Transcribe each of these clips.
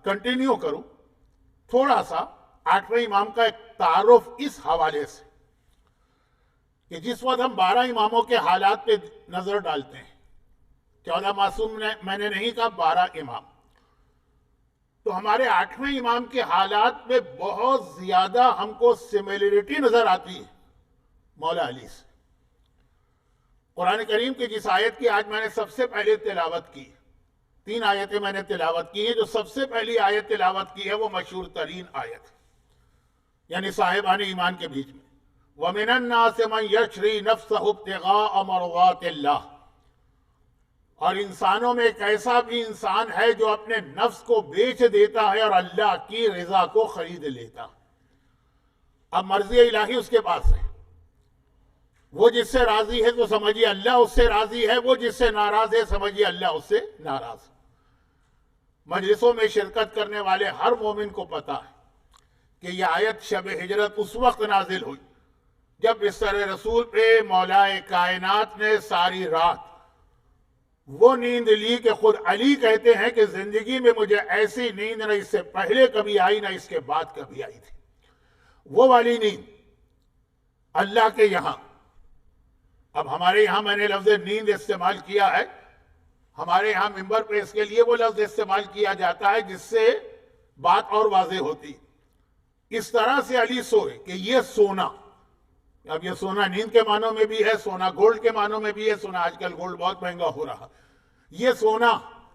Continue کروں تھوڑا سا 8ویں امام کا ایک تعارف اس حوالے سے کہ جس وقت ہم 12 اماموں کے حالات پہ نظر ڈالتے ہیں، 14 معصوم میں نے نہیں کہا، 12 امام، تو ہمارے 8ویں امام کے حالات میں بہت زیادہ ہم کو سملیرٹی نظر آتی ہے مولا علی سے۔ قرآن کریم کی جس آیت کی آج میں نے سب سے پہلے تلاوت کی، 3 آیتیں میں نے تلاوت کی ہیں، جو سب سے پہلی آیت تلاوت کی ہے وہ مشہور ترین آیت ہے، یعنی صاحبان ایمان کے بیچ میں، وَمِنَ النَّاسِ مَنْ يَشْرِي نَفْسَهُ ابْتِغَاءَ مَرْضَاتِ اللَّهِ، اور انسانوں میں ایک ایسا بھی انسان ہے جو اپنے نفس کو بیچ دیتا ہے اور اللہ کی رضا کو خرید لیتا۔ اب مرضی الہی اس کے پاس ہے، وہ جس سے راضی ہے تو سمجھیے اللہ اس سے راضی ہے، وہ جس سے ناراض ہے سمجھیے اللہ اس سے ناراض ہے۔ مجلسوں میں شرکت کرنے والے ہر مومن کو پتا ہے کہ یہ آیت شب ہجرت اس وقت نازل ہوئی جب بستر رسول پہ مولا کائنات نے ساری رات وہ نیند لی کہ خود علی کہتے ہیں کہ زندگی میں مجھے ایسی نیند نہ اس سے پہلے کبھی آئی نہ اس کے بعد کبھی آئی تھی، وہ والی نیند اللہ کے یہاں۔ اب ہمارے یہاں میں نے لفظ نیند استعمال کیا ہے، ہمارے یہاں ممبر پہ اس کے لیے وہ لفظ استعمال کیا جاتا ہے جس سے بات اور واضح ہوتی۔ اس طرح سے علی سوئے کہ یہ سونا، اب یہ سونا نیند کے معنوں میں بھی ہے، سونا گولڈ کے معنوں میں بھی ہے، سونا آج کل گولڈ بہت مہنگا ہو رہا، یہ سونا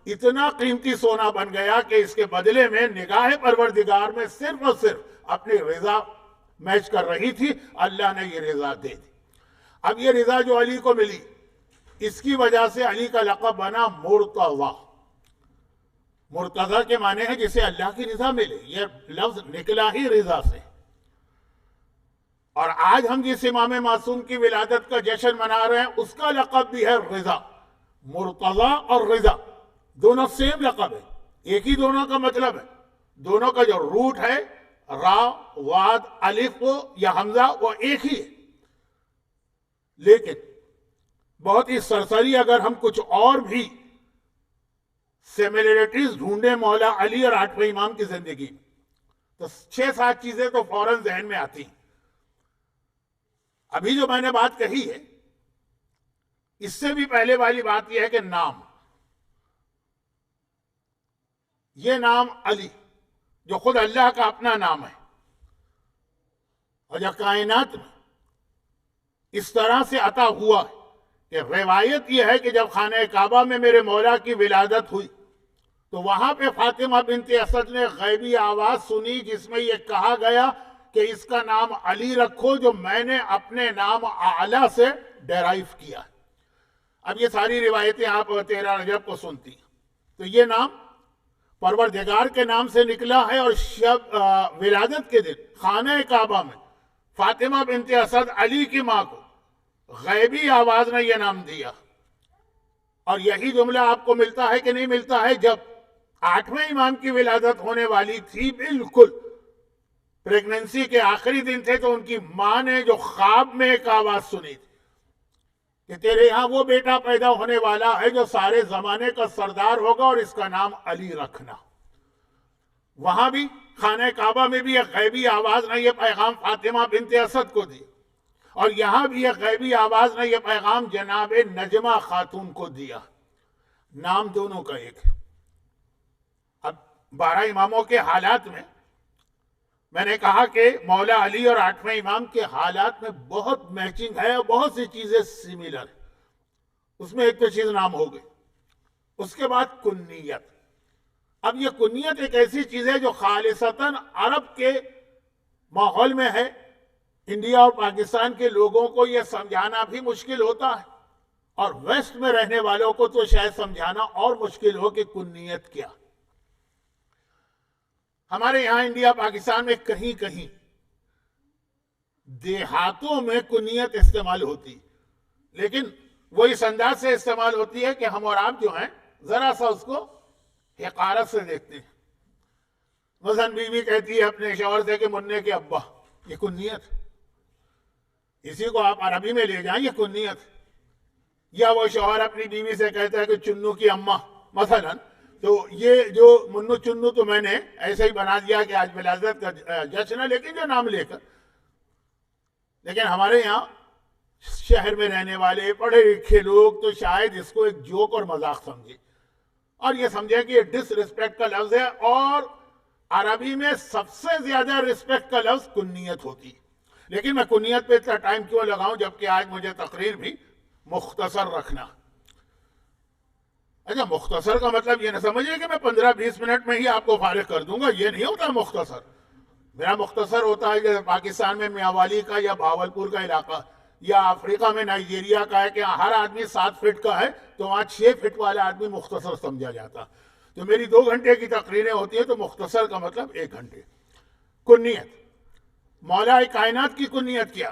اتنا قیمتی سونا بن گیا کہ اس کے بدلے میں نگاہ پروردگار میں صرف اور صرف اپنی رضا میچ کر رہی تھی، اللہ نے یہ رضا دے دی۔ اب یہ رضا جو علی کو ملی، اس کی وجہ سے علی کا لقب بنا مرتضی۔ مرتضی کے معنی ہے جسے اللہ کی رضا ملے، یہ لفظ نکلا ہی رضا سے۔ اور آج ہم جس امام معصوم کی ولادت کا جشن منا رہے ہیں اس کا لقب بھی ہے رضا۔ مرتضی اور رضا دونوں سیم لقب ہے، ایک ہی دونوں کا مطلب ہے، دونوں کا جو روٹ ہے را واد الف یا حمزہ وہ ایک ہی ہے، لیکن بہت ہی سرسری اگر ہم کچھ اور بھی سیملیرٹیز ڈھونڈیں مولا علی اور 8ویں امام کی زندگی میں تو 6-7 چیزیں تو فوراً ذہن میں آتی ہیں۔ ابھی جو میں نے بات کہی ہے اس سے بھی پہلے والی بات یہ ہے کہ نام، یہ نام علی جو خود اللہ کا اپنا نام ہے اور جو کائنات میں اس طرح سے عطا ہوا ہے کہ روایت یہ ہے کہ جب خانہ کعبہ میں میرے مولا کی ولادت ہوئی تو وہاں پہ فاطمہ بنت اسد نے غیبی آواز سنی جس میں یہ کہا گیا کہ اس کا نام علی رکھو جو میں نے اپنے نام اعلیٰ سے ڈیرائیو کیا ہے۔ اب یہ ساری روایتیں آپ 13 رجب کو سنتی ہیں، تو یہ نام پروردگار کے نام سے نکلا ہے، اور شب ولادت کے دن خانہ کعبہ میں فاطمہ بنت اسد علی کی ماں کو غیبی آواز نے یہ نام دیا۔ اور یہی جملہ آپ کو ملتا ہے کہ نہیں ملتا ہے جب 8ویں امام کی ولادت ہونے والی تھی، بالکل پریگننسی کے آخری دن تھے، تو ان کی ماں نے جو خواب میں ایک آواز سنی تھی کہ تیرے یہاں وہ بیٹا پیدا ہونے والا ہے جو سارے زمانے کا سردار ہوگا اور اس کا نام علی رکھنا۔ وہاں بھی خانہ کعبہ میں بھی ایک غیبی آواز نے یہ پیغام فاطمہ بنت اسد کو دی، اور یہاں بھی ایک غیبی آواز نے یہ پیغام جناب نجمہ خاتون کو دیا۔ نام دونوں کا ایک ہے۔ اب 12 اماموں کے حالات میں نے کہا کہ مولا علی اور 8ویں امام کے حالات میں بہت میچنگ ہے اور بہت سی چیزیں سملر ہیں۔ اس میں ایک تو چیز نام ہو گئی، اس کے بعد کنیت۔ اب یہ کنیت ایک ایسی چیز ہے جو خالصتاً عرب کے ماحول میں ہے، انڈیا اور پاکستان کے لوگوں کو یہ سمجھانا بھی مشکل ہوتا ہے، اور ویسٹ میں رہنے والوں کو تو شاید سمجھانا اور مشکل ہو کہ کنیت کیا۔ ہمارے یہاں انڈیا پاکستان میں کہیں کہیں دیہاتوں میں کنیت استعمال ہوتی، لیکن وہ اس انداز سے استعمال ہوتی ہے کہ ہم اور آپ جو ہیں ذرا سا اس کو حقارت سے دیکھتے ہیں۔ مثلا بیوی کہتی ہے اپنے شوہر سے کہ منع کے ابا، یہ کنیت۔ اسی کو آپ عربی میں لے جائیں، یہ کنیت۔ یا وہ شوہر اپنی بیوی سے کہتا ہے کہ چنو کی اماں مثلا، تو یہ جو منو چنو تو میں نے ایسے ہی بنا دیا کہ آج ولادت کا جشن ہے، لیکن جو نام لے کر، لیکن ہمارے یہاں شہر میں رہنے والے پڑھے لکھے لوگ تو شاید اس کو ایک جوک اور مذاق سمجھے، اور یہ سمجھے کہ یہ ڈس ریسپیکٹ کا لفظ ہے، اور عربی میں سب سے زیادہ ریسپیکٹ کا لفظ کنیت ہوتی ہے۔ لیکن میں کنیت پہ اتنا ٹائم کیوں لگاؤں جبکہ آج مجھے تقریر بھی مختصر رکھنا۔ اچھا، مختصر کا مطلب یہ نہ سمجھے کہ میں 15-20 منٹ میں ہی آپ کو فارغ کر دوں گا، یہ نہیں ہوتا مختصر۔ میرا مختصر ہوتا ہے کہ پاکستان میں میاوالی کا یا بھاولپور کا علاقہ، یا افریقہ میں نائجیریا کا ہے کہ ہر آدمی 7 فٹ کا ہے تو وہاں 6 فٹ والا آدمی مختصر سمجھا جاتا۔ تو میری 2 گھنٹے کی تقریریں ہوتی ہیں تو مختصر کا مطلب 1 گھنٹے۔ کنیت، مولا کائنات کی کنیت کیا؟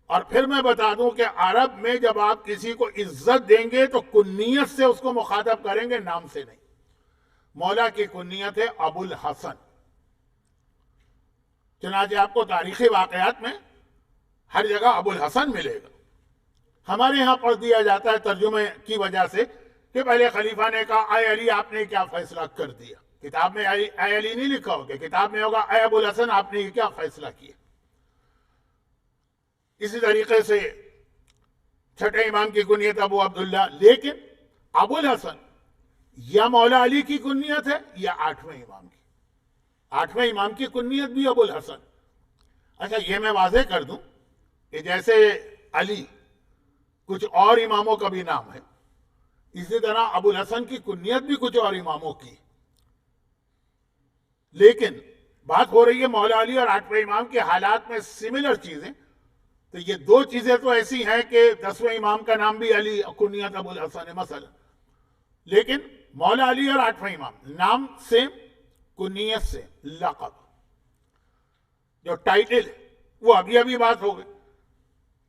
اور پھر میں بتا دوں کہ عرب میں جب آپ کسی کو عزت دیں گے تو کنیت سے اس کو مخاطب کریں گے، نام سے نہیں۔ مولا کی کنیت ہے ابو الحسن، چنانچہ آپ کو تاریخی واقعات میں ہر جگہ ابو الحسن ملے گا۔ ہمارے یہاں پڑھ دیا جاتا ہے ترجمے کی وجہ سے کہ پہلے خلیفہ نے کہا اے علی آپ نے کیا فیصلہ کر دیا، کتاب میں اے علی نہیں لکھا ہوگا، کتاب میں ہوگا اے ابو الحسن آپ نے کیا فیصلہ کیا۔ اسی طریقے سے چھٹے امام کی کنیت ابو عبداللہ، لیکن ابو الحسن یا مولا علی کی کنیت ہے یا 8ویں امام کی۔ 8ویں امام کی کنیت بھی ابو الحسن۔ اچھا، یہ میں واضح کر دوں کہ جیسے علی کچھ اور اماموں کا بھی نام ہے، اسی طرح ابو الحسن کی کنیت بھی کچھ اور اماموں کی، لیکن بات ہو رہی ہے مولا علی اور 8ویں امام کے حالات میں سملر چیزیں، تو یہ 2 چیزیں تو ایسی ہیں کہ 10ویں امام کا نام بھی علی، کنیت ابو الحسن ہے مثلا، لیکن مولا علی اور 8ویں امام نام سے، کنیت سے، لقب جو ٹائٹل ہے وہ ابھی بات ہو گئی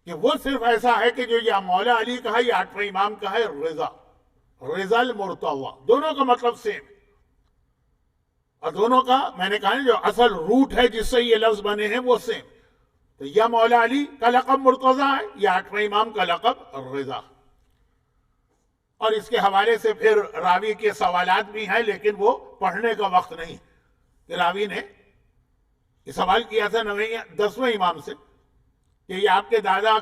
کہ وہ صرف ایسا ہے کہ جو یا مولا علی کا ہے یا 8ویں امام کا ہے، رضا المرتضی، دونوں کا مطلب سیم، اور دونوں کا میں نے کہا جو اصل روٹ ہے جس سے یہ لفظ بنے ہیں وہ سیم۔ تو یا مولا علی کا لقب مرتضی ہے یا 8ویں امام کا لقب رضا۔ اور اس کے حوالے سے پھر راوی کے سوالات بھی ہیں، لیکن وہ پڑھنے کا وقت نہیں کہ راوی نے یہ سوال کیا تھا 10ویں امام سے کہ یہ آپ کے دادا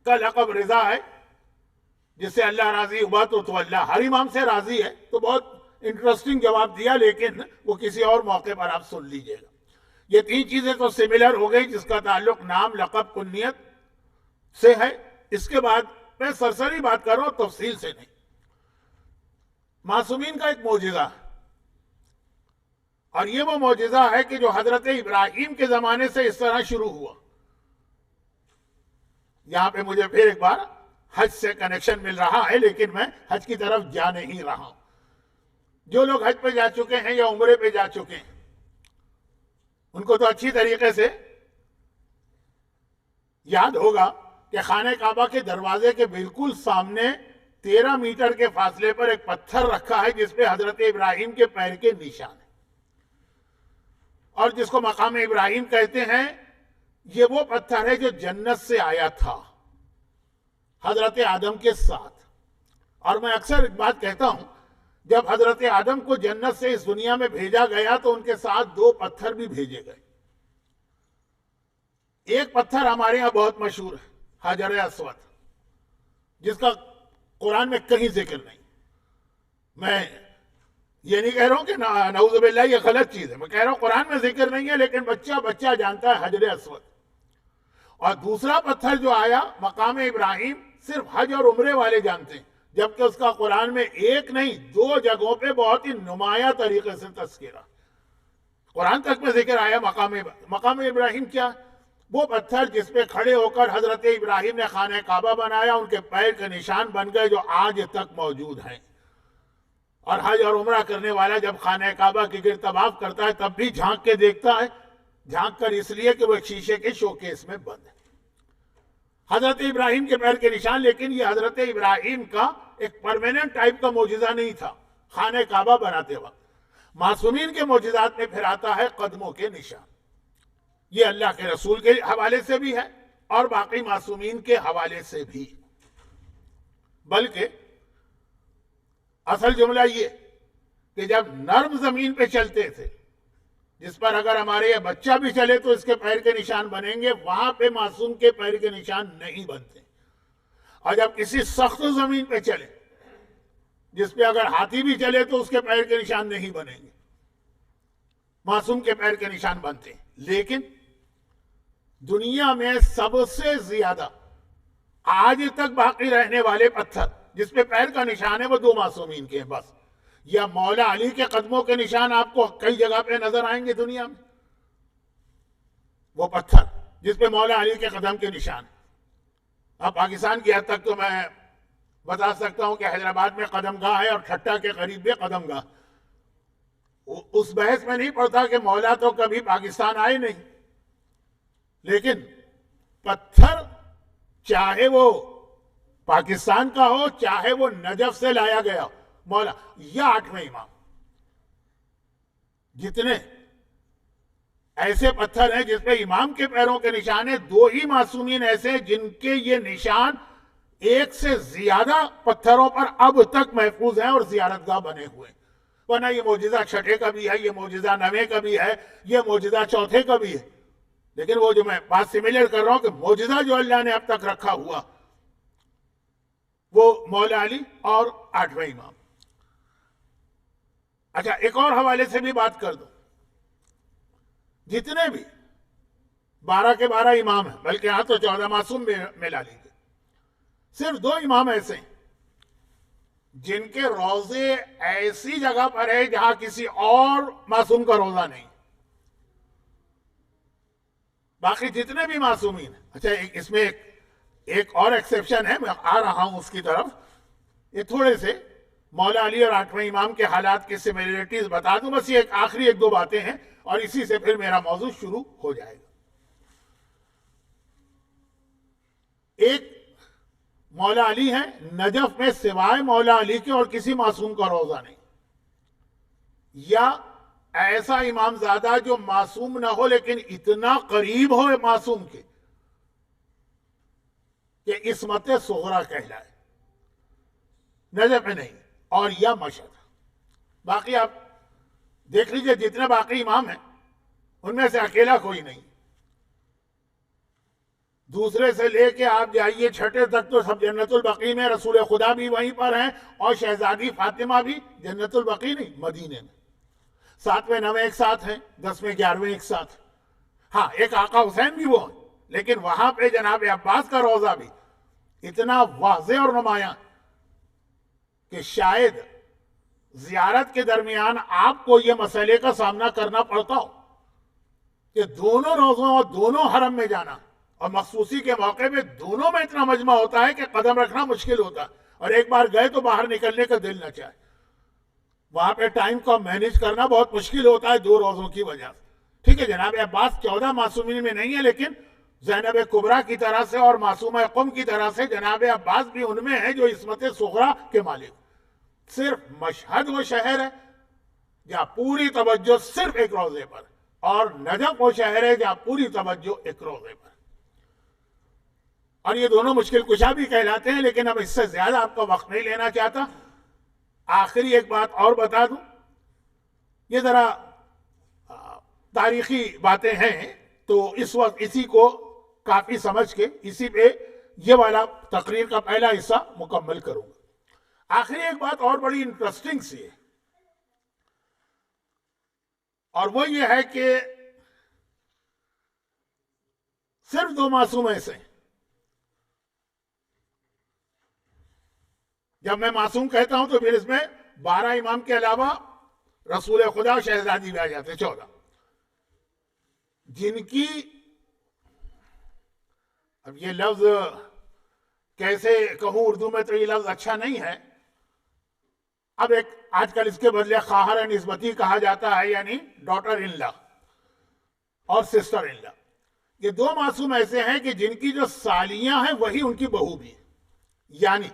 کا لقب رضا ہے جس سے اللہ راضی ہوا تو اللہ ہر امام سے راضی ہے، تو بہت انٹرسٹنگ جواب دیا، لیکن وہ کسی اور موقع پر آپ سن لیجئے گا۔ یہ 3 چیزیں تو سملر ہو گئی جس کا تعلق نام، لقب، کنیت سے ہے۔ اس کے بعد میں سرسری بات کر رہا ہوں، تفصیل سے نہیں۔ معصومین کا ایک معجزہ ہے، اور یہ وہ معجزہ ہے کہ جو حضرت ابراہیم کے زمانے سے اس طرح شروع ہوا۔ یہاں پہ مجھے پھر ایک بار حج سے کنیکشن مل رہا ہے، لیکن میں حج کی طرف جا نہیں رہا ہوں۔ جو لوگ حج پہ جا چکے ہیں یا عمرے پہ جا چکے ہیں ان کو تو اچھی طریقے سے یاد ہوگا کہ خانہ کعبہ کے دروازے کے بالکل سامنے 13 میٹر کے فاصلے پر ایک پتھر رکھا ہے جس پہ حضرت ابراہیم کے پیر کے نشان ہیں، اور جس کو مقام ابراہیم کہتے ہیں۔ یہ وہ پتھر ہے جو جنت سے آیا تھا حضرت آدم کے ساتھ، اور میں اکثر ایک بات کہتا ہوں، جب حضرت آدم کو جنت سے اس دنیا میں بھیجا گیا تو ان کے ساتھ 2 پتھر بھی بھیجے گئے۔ ایک پتھر ہمارے ہاں بہت مشہور ہے، حجر اسود، جس کا قرآن میں کہیں ذکر نہیں۔ میں یہ نہیں کہہ رہا ہوں کہ نعوذ باللہ یہ غلط چیز ہے، میں کہہ رہا ہوں قرآن میں ذکر نہیں ہے، لیکن بچہ جانتا ہے حجر اسود۔ اور دوسرا پتھر جو آیا مقام ابراہیم صرف حج اور عمرے والے جانتے ہیں، جبکہ اس کا قرآن میں 1 نہیں 2 جگہوں پہ بہت ہی نمایاں طریقے سے تذکرہ، قرآن تک میں ذکر آیا مقام ابراہیم۔ کیا؟ وہ پتھر جس پہ کھڑے ہو کر حضرت ابراہیم نے خانہ کعبہ بنایا، ان کے پیر کے نشان بن گئے جو آج تک موجود ہیں۔ اور حج اور عمرہ کرنے والا جب خانہ کعبہ کے گرد طواف کرتا ہے تب بھی جھانک کے دیکھتا ہے، جھانک کر اس لیے کہ وہ ایک شیشے کے شوکیس میں بند ہے۔ حضرت ابراہیم کے پیر کے نشان، لیکن یہ حضرت ابراہیم کا ایک پرماننٹ ٹائپ کا معجزہ نہیں تھا خانہ کعبہ بناتے وقت۔ معصومین کے معجزات میں پھر آتا ہے قدموں کے نشان، یہ اللہ کے رسول کے حوالے سے بھی ہے اور باقی معصومین کے حوالے سے بھی، بلکہ اصل جملہ یہ کہ جب نرم زمین پہ چلتے تھے، جس پر اگر ہمارے یہ بچہ بھی چلے تو اس کے پیر کے نشان بنیں گے، وہاں پہ معصوم کے پیر کے نشان نہیں بنتے. اور جب کسی سخت زمین پہ چلے، جس پہ اگر ہاتھی بھی چلے تو اس کے پیر کے نشان نہیں بنیں گے، معصوم کے پیر کے نشان بنتے ہیں. لیکن دنیا میں سب سے زیادہ آج تک باقی رہنے والے پتھر جس پہ پیر کا نشان ہے وہ دو معصومین کے ہیں بس. یا مولا علی کے قدموں کے نشان آپ کو کئی جگہ پہ نظر آئیں گے دنیا میں، وہ پتھر جس پہ مولا علی کے قدم کے نشان. اب پاکستان کی حد تک تو میں بتا سکتا ہوں کہ حیدرآباد میں قدم گاہ ہے اور ٹھٹا کے قریب بھی قدم گاہ. اس بحث میں نہیں پڑتا کہ مولا تو کبھی پاکستان آئے نہیں، لیکن پتھر چاہے وہ پاکستان کا ہو چاہے وہ نجف سے لایا گیا مولا یا آٹھویں امام، جتنے ایسے پتھر ہیں جس پہ امام کے پیروں کے نشان ہیں، دو ہی معصومین ایسے ہیں جن کے یہ نشان ایک سے زیادہ پتھروں پر اب تک محفوظ ہیں اور زیارت گاہ بنے ہوئے ہیں. ورنہ یہ معجزہ چھٹے کا بھی ہے، یہ معجزہ نویں کا بھی ہے، یہ معجزہ چوتھے کا بھی ہے. لیکن وہ جو میں بات سملر کر رہا ہوں کہ معجزہ جو اللہ نے اب تک رکھا ہوا وہ مولا علی اور آٹھویں امام. اچھا، ایک اور حوالے سے بھی بات کر دوں. جتنے بھی 12 کے 12 امام ہیں، بلکہ یہاں تو 14 معصوم ملا لیجیے، صرف 2 امام ایسے ہیں جن کے روزے ایسی جگہ پر ہے جہاں کسی اور معصوم کا روزہ نہیں. باقی جتنے بھی معصومین ہیں. اچھا، اس میں ایک اور ایکسیپشن ہے، میں آ رہا ہوں اس کی طرف. یہ تھوڑے سے مولا علی اور آٹھویں امام کے حالات کی سملیرٹیز بتا دوں، بس یہ آخری 1-2 باتیں ہیں اور اسی سے پھر میرا موضوع شروع ہو جائے گا. ایک مولا علی ہیں، نجف میں سوائے مولا علی کے اور کسی معصوم کا روزہ نہیں. یا ایسا امام زادہ جو معصوم نہ ہو لیکن اتنا قریب ہو معصوم کے کہ عصمت صغرا کہلائے، نجف میں نہیں. اور یا مشہد. باقی آپ دیکھ لیجئے جتنے باقی امام ہیں ان میں سے اکیلا کوئی نہیں. دوسرے سے لے کے آپ جائیے چھٹے تک تو سب جنت البقیع میں، رسول خدا بھی وہیں پر ہیں اور شہزادی فاطمہ بھی جنت البقیع نہیں، مدینے میں. 7ویں 9ویں ایک ساتھ ہیں، 10ویں 11ویں ایک ساتھ. ہاں، ایک آقا حسین بھی وہ ہیں، لیکن وہاں پہ جناب عباس کا روزہ بھی اتنا واضح اور نمایاں کہ شاید زیارت کے درمیان آپ کو یہ مسئلے کا سامنا کرنا پڑتا ہو کہ دونوں روزوں اور دونوں حرم میں جانا، اور مخصوصی کے موقع پہ دونوں میں اتنا مجمع ہوتا ہے کہ قدم رکھنا مشکل ہوتا ہے، اور ایک بار گئے تو باہر نکلنے کا دل نہ چاہے. وہاں پہ ٹائم کو مینیج کرنا بہت مشکل ہوتا ہے 2 روزوں کی وجہ سے. ٹھیک ہے، جناب عباس 14 معصومین میں نہیں ہے، لیکن زینب کبریٰ کی طرح سے اور معصومہ قم کی طرح سے جناب عباس بھی ان میں ہیں جو عصمت صغرا کے مالک. صرف مشہد وہ شہر ہے جہاں پوری توجہ صرف ایک روزے پر، اور نجف وہ شہر ہے جہاں پوری توجہ ایک روزے پر. اور یہ دونوں مشکل کشا بھی کہلاتے ہیں، لیکن اب اس سے زیادہ آپ کا وقت نہیں لینا چاہتا. آخری ایک بات اور بتا دوں، یہ ذرا تاریخی باتیں ہیں تو اس وقت اسی کو کافی سمجھ کے اسی پہ یہ والا تقریر کا پہلا حصہ مکمل کروں گا. آخری ایک بات اور بڑی انٹرسٹنگ سی ہے، اور وہ یہ ہے کہ صرف 2 معصوم ایسے ہیں. جب میں معصوم کہتا ہوں تو پھر اس میں 12 امام کے علاوہ رسول خدا شہزادی بھی آ جاتے 14، جن کی، اب یہ لفظ کیسے کہوں اردو میں تو یہ لفظ اچھا نہیں ہے. اب ایک آج کل اس کے بدلے خواہر نسبتی کہا جاتا ہے، یعنی ڈاٹر ان لا اور سسٹر ان لا. یہ 2 معصوم ایسے ہیں کہ جن کی جو سالیاں ہیں وہی ان کی بہو بھی ہے. یعنی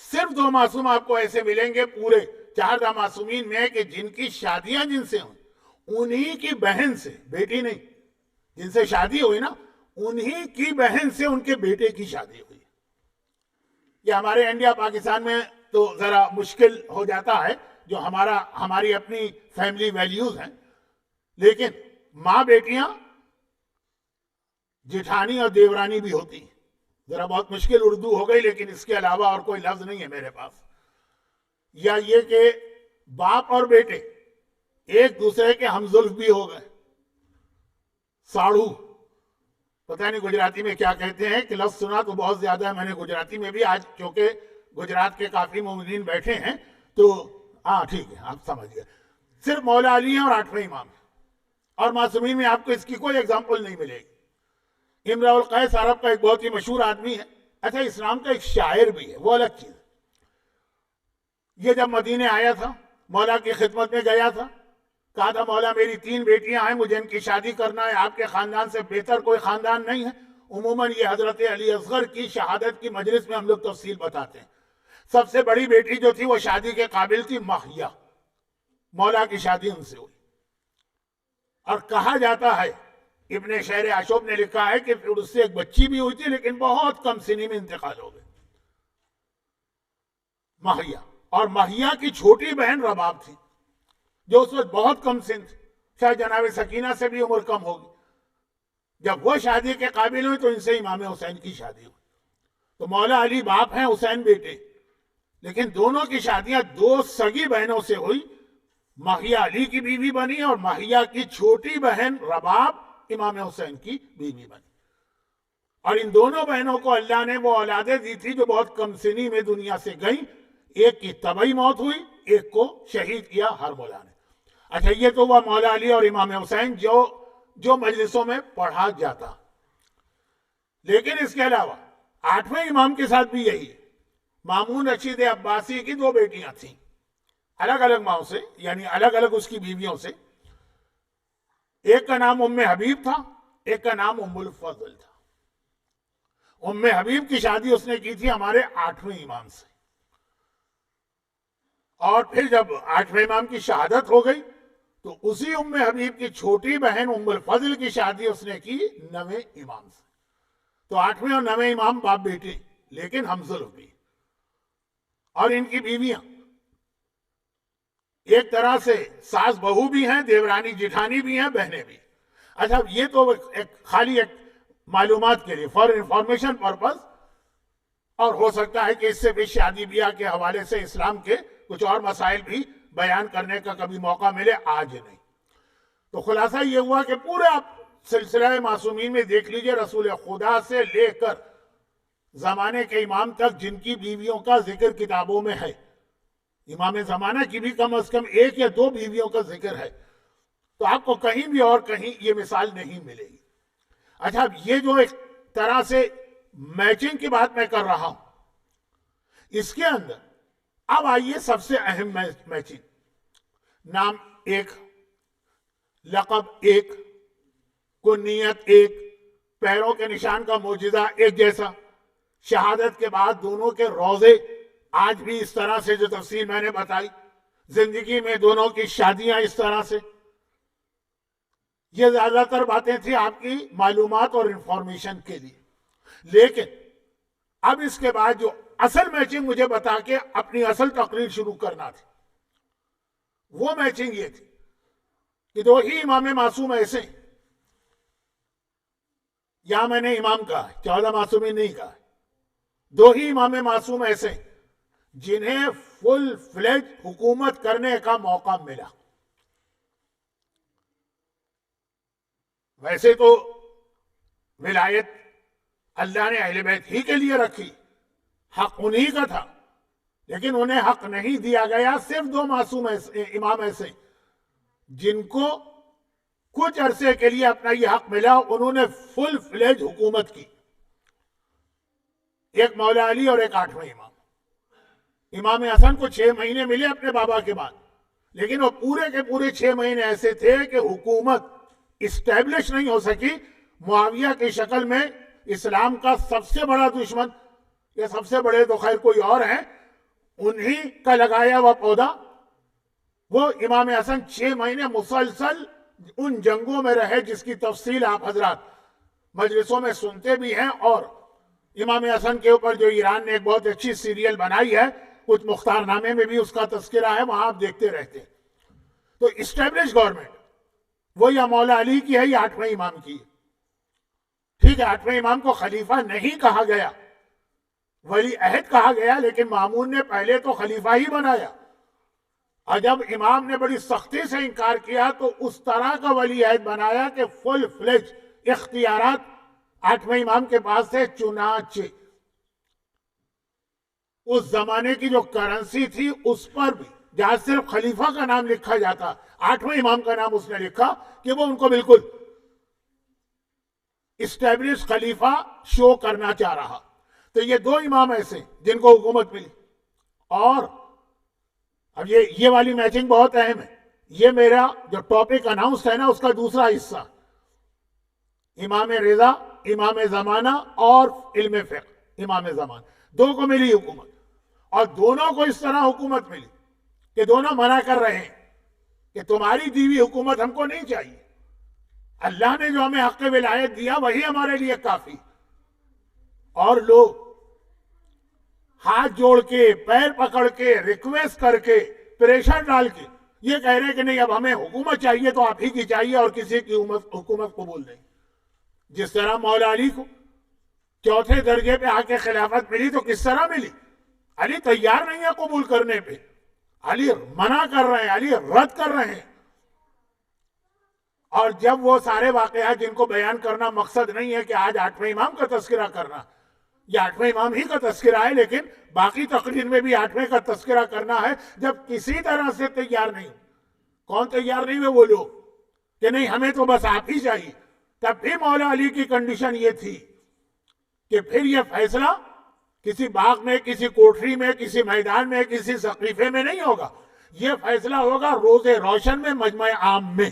صرف 2 معصوم آپ کو ایسے ملیں گے پورے 14 معصومین میں کہ جن کی شادیاں جن سے ہوئی انہی کی بہن سے، بیٹی نہیں، جن سے شادی ہوئی نا انہی کی بہن سے ان کے بیٹے کی شادی ہوئی. یہ ہمارے انڈیا پاکستان میں تو ذرا مشکل ہو جاتا ہے، جو ہماری اپنی فیملی ویلیوز ہیں، لیکن ماں بیٹیاں جٹھانی اور دیورانی بھی ہوتی ہیں. ذرا بہت مشکل اردو ہو گئی، لیکن اس کے علاوہ اور کوئی لفظ نہیں ہے میرے پاس. یا یہ کہ باپ اور بیٹے ایک دوسرے کے ہم زلف بھی ہو گئے. ساڑھو، پتہ نہیں گجراتی میں کیا کہتے ہیں، کہ لفظ سنا تو بہت زیادہ ہے میں نے گجراتی میں بھی. آج کیونکہ گجرات کے کافی مومنین بیٹھے ہیں تو ہاں ٹھیک ہے، آپ سمجھ گئے. صرف مولا علی ہیں اور 8ویں امام ہیں، اور معصومین میں آپ کو اس کی کوئی ایگزامپل نہیں ملے گی. امرؤ القیس عرب کا ایک بہت ہی مشہور آدمی ہے. اچھا، اسلام کا ایک شاعر بھی ہے، وہ الگ چیز ہے. یہ جب مدینے آیا تھا، مولا کی خدمت میں گیا تھا، کہا تھا مولا میری 3 بیٹیاں ہیں، مجھے ان کی شادی کرنا ہے، آپ کے خاندان سے بہتر کوئی خاندان نہیں ہے. عموماً یہ حضرت علی اصغر کی شہادت کی مجلس میں ہم لوگ تفصیل بتاتے ہیں. سب سے بڑی بیٹی جو تھی وہ شادی کے قابل تھی، ماہیہ. مولا کی شادی ان سے ہوئی، اور کہا جاتا ہے، ابن شہر عاشوب نے لکھا ہے کہ پھر اس سے ایک بچی بھی ہوئی تھی، لیکن بہت کم سنی میں انتقال ہو گئی. ماہیہ. اور ماہیہ کی چھوٹی بہن رباب تھی، جو اس وقت بہت کم سن تھی، شاید جناب سکینہ سے بھی عمر کم ہوگی. جب وہ شادی کے قابل ہوئی تو ان سے امام حسین کی شادی ہوئی. تو مولا علی باپ ہیں، حسین بیٹے، لیکن دونوں کی شادیاں 2 سگی بہنوں سے ہوئی. ماہیہ علی کی بیوی بنی اور ماہیہ کی چھوٹی بہن رباب امام حسین کی بیوی بنی. اور ان دونوں بہنوں کو اللہ نے وہ اولادیں دی تھی جو بہت کم سنی میں دنیا سے گئیں. ایک کی طبعی موت ہوئی، ایک کو شہید کیا ہر مولا نے. اچھا، یہ تو وہ مولا علی اور امام حسین جو مجلسوں میں پڑھا جاتا. لیکن اس کے علاوہ 8ویں امام کے ساتھ بھی یہی. مامون رشید عباسی کی 2 بیٹیاں تھیں، الگ الگ ماؤں سے، یعنی الگ الگ اس کی بیویوں سے. ایک کا نام ام حبیب تھا، ایک کا نام ام الفضل تھا. ام حبیب کی شادی اس نے کی تھی ہمارے 8ویں امام سے، اور پھر جب 8ویں امام کی شہادت ہو گئی تو اسی ام حبیب کی چھوٹی بہن ام الفضل کی شادی اس نے کی 9ویں امام سے. تو 8ویں اور 9ویں امام باپ بیٹے، لیکن ہم زلف بھی. اور ان کی بیویاں ایک طرح سے ساس بہو بھی ہیں، دیورانی جٹھانی بھی ہیں، بہنیں بھی. اچھا، یہ تو خالی ایک معلومات کے لیے، فار انفارمیشن پرپز. اور ہو سکتا ہے کہ اس سے بھی شادی بیاہ کے حوالے سے اسلام کے کچھ اور مسائل بھی بیان کرنے کا کبھی موقع ملے، آج نہیں. تو خلاصہ یہ ہوا کہ پورے آپ سلسلہ معصومین میں دیکھ لیجئے، رسول خدا سے لے کر زمانے کے امام تک جن کی بیویوں کا ذکر کتابوں میں ہے، امام زمانہ کی بھی کم از کم 1 یا 2 بیویوں کا ذکر ہے، تو آپ کو کہیں بھی اور کہیں یہ مثال نہیں ملے گی. اچھا، اب یہ جو ایک طرح سے میچنگ کی بات میں کر رہا ہوں، اس کے اندر اب آئیے سب سے اہم میچنگ. نام 1، لقب 1، کنیت 1، پیروں کے نشان کا معجزہ ایک جیسا. شہادت کے بعد دونوں کے روزے آج بھی اس طرح سے جو تفصیل میں نے بتائی. زندگی میں دونوں کی شادیاں اس طرح سے. یہ زیادہ تر باتیں تھیں آپ کی معلومات اور انفارمیشن کے لیے. لیکن اب اس کے بعد جو اصل میچنگ مجھے بتا کے اپنی اصل تقریر شروع کرنا تھی، وہ میچنگ یہ تھی کہ 2 ہی امام معصوم ایسے ہیں. یہاں میں نے امام کہا ہے، 14 معصومین نہیں کہا ہے. 2 ہی امام معصوم ایسے ہیں جنہیں فل فلیج حکومت کرنے کا موقع ملا. ویسے تو ولایت اللہ نے اہل بیت ہی کے لیے رکھی، حق انہی کا تھا، لیکن انہیں حق نہیں دیا گیا. صرف 2 معصوم امام ایسے جن کو کچھ عرصے کے لیے اپنا یہ حق ملا، انہوں نے فل فلیج حکومت کی. ایک مولا علی اور ایک 8ویں امام. امام حسن کو 6 مہینے ملے اپنے بابا کے بعد، لیکن وہ پورے کے پورے 6 مہینے ایسے تھے کہ حکومت اسٹیبلش نہیں ہو سکی. معاویہ کی شکل میں اسلام کا سب سے بڑا دشمن، یا سب سے بڑے تو خیر کوئی اور ہیں، انہی کا لگایا ہوا پودا. وہ امام حسن 6 مہینے مسلسل ان جنگوں میں رہے جس کی تفصیل آپ حضرات مجلسوں میں سنتے بھی ہیں. اور امام حسن کے اوپر جو ایران نے ایک بہت اچھی سیریل بنائی ہے، کچھ مختار نامے میں بھی اس کا تذکرہ ہے، وہاں آپ دیکھتے رہتے ہیں۔ تو اسٹیبلش گورنمنٹ وہ یا مولا علی کی ہے یا آٹھویں امام کی ہے۔ ٹھیک ہے، آٹھویں امام کو خلیفہ نہیں کہا گیا، ولی عہد کہا گیا، لیکن مامون نے پہلے تو خلیفہ ہی بنایا، اور جب امام نے بڑی سختی سے انکار کیا تو اس طرح کا ولی عہد بنایا کہ فل فلیج اختیارات آٹھویں امام کے پاس سے۔ چنانچہ اس زمانے کی جو کرنسی تھی اس پر بھی جہاں صرف خلیفہ کا نام لکھا جاتا، آٹھویں امام کا نام اس نے لکھا کہ وہ ان کو بالکل اسٹیبلش خلیفہ شو کرنا چاہ رہا۔ تو یہ دو امام ایسے جن کو حکومت ملی۔ اور اب یہ والی میچنگ بہت اہم ہے، یہ میرا جو ٹاپک اناؤنس ہے نا اس کا دوسرا حصہ، امام رضا، امام زمانہ اور علم فقہ۔ امام زمانہ دو کو ملی حکومت، اور دونوں کو اس طرح حکومت ملی کہ دونوں منع کر رہے ہیں کہ تمہاری دی ہوئی حکومت ہم کو نہیں چاہیے، اللہ نے جو ہمیں حق ولایت دیا وہی ہمارے لیے کافی۔ اور لوگ ہاتھ جوڑ کے، پیر پکڑ کے، ریکویسٹ کر کے، پریشر ڈال کے یہ کہہ رہے کہ نہیں اب ہمیں حکومت چاہیے تو آپ ہی کی چاہیے اور کسی کی حکومت قبول نہیں۔ جس طرح مولا علی کو چوتھے درجے پہ آ کے خلافت ملی تو کس طرح ملی؟ علی تیار نہیں ہے قبول کرنے پہ، علی منع کر رہے ہیں، علی رد کر رہے ہیں۔ اور جب وہ سارے واقعات جن کو بیان کرنا مقصد نہیں ہے کہ آج آٹھویں امام کا تذکرہ کرنا، یہ آٹھویں امام ہی کا تذکرہ ہے، لیکن باقی تقریر میں بھی آٹھویں کا تذکرہ کرنا ہے، جب کسی طرح سے تیار نہیں۔ کون تیار نہیں ہوئے؟ وہ لوگ کہ نہیں ہمیں تو بس آپ ہی چاہیے۔ تب بھی مولا علی کی کنڈیشن یہ تھی کہ پھر یہ فیصلہ کسی باغ میں، کسی کوٹری میں، کسی میدان میں، کسی سقیفے میں نہیں ہوگا، یہ فیصلہ ہوگا روز روشن میں، مجمع عام میں۔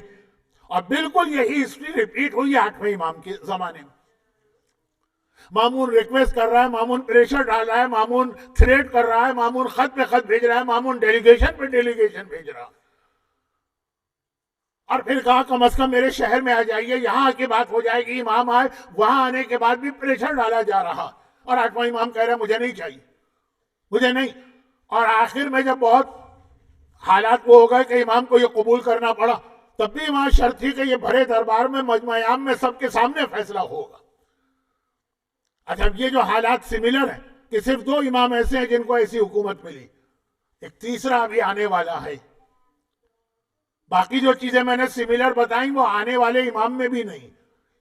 اور بالکل یہی ہسٹری ریپیٹ ہوئی آٹھویں امام کے زمانے میں۔ مامون ریکویسٹ کر رہا ہے، مامون پریشر ڈال رہا ہے، مامون تھریٹ کر رہا ہے، مامون خط پہ خط بھیج رہا ہے، مامون ڈیلیگیشن پہ ڈیلیگیشن بھیج رہا ہے، اور پھر کہا کم از کم میرے شہر میں آ جائیے، یہاں کی بات ہو جائے گی۔ امام آئے، وہاں آنے کے بعد بھی پریشر ڈالا جا رہا، اور آٹھواں امام کہہ رہا ہے مجھے نہیں چاہیے، مجھے نہیں۔ اور آخر میں جب بہت حالات وہ ہو گئے کہ امام کو یہ قبول کرنا پڑا، تب بھی وہاں شرط تھی کہ یہ بھرے دربار میں، مجمع عام میں، سب کے سامنے فیصلہ ہوگا۔ اچھا، یہ جو حالات سملر ہیں کہ صرف دو امام ایسے ہیں جن کو ایسی حکومت ملی، ایک تیسرا ابھی آنے والا ہے۔ باقی جو چیزیں میں نے سملر بتائیں وہ آنے والے امام میں بھی نہیں،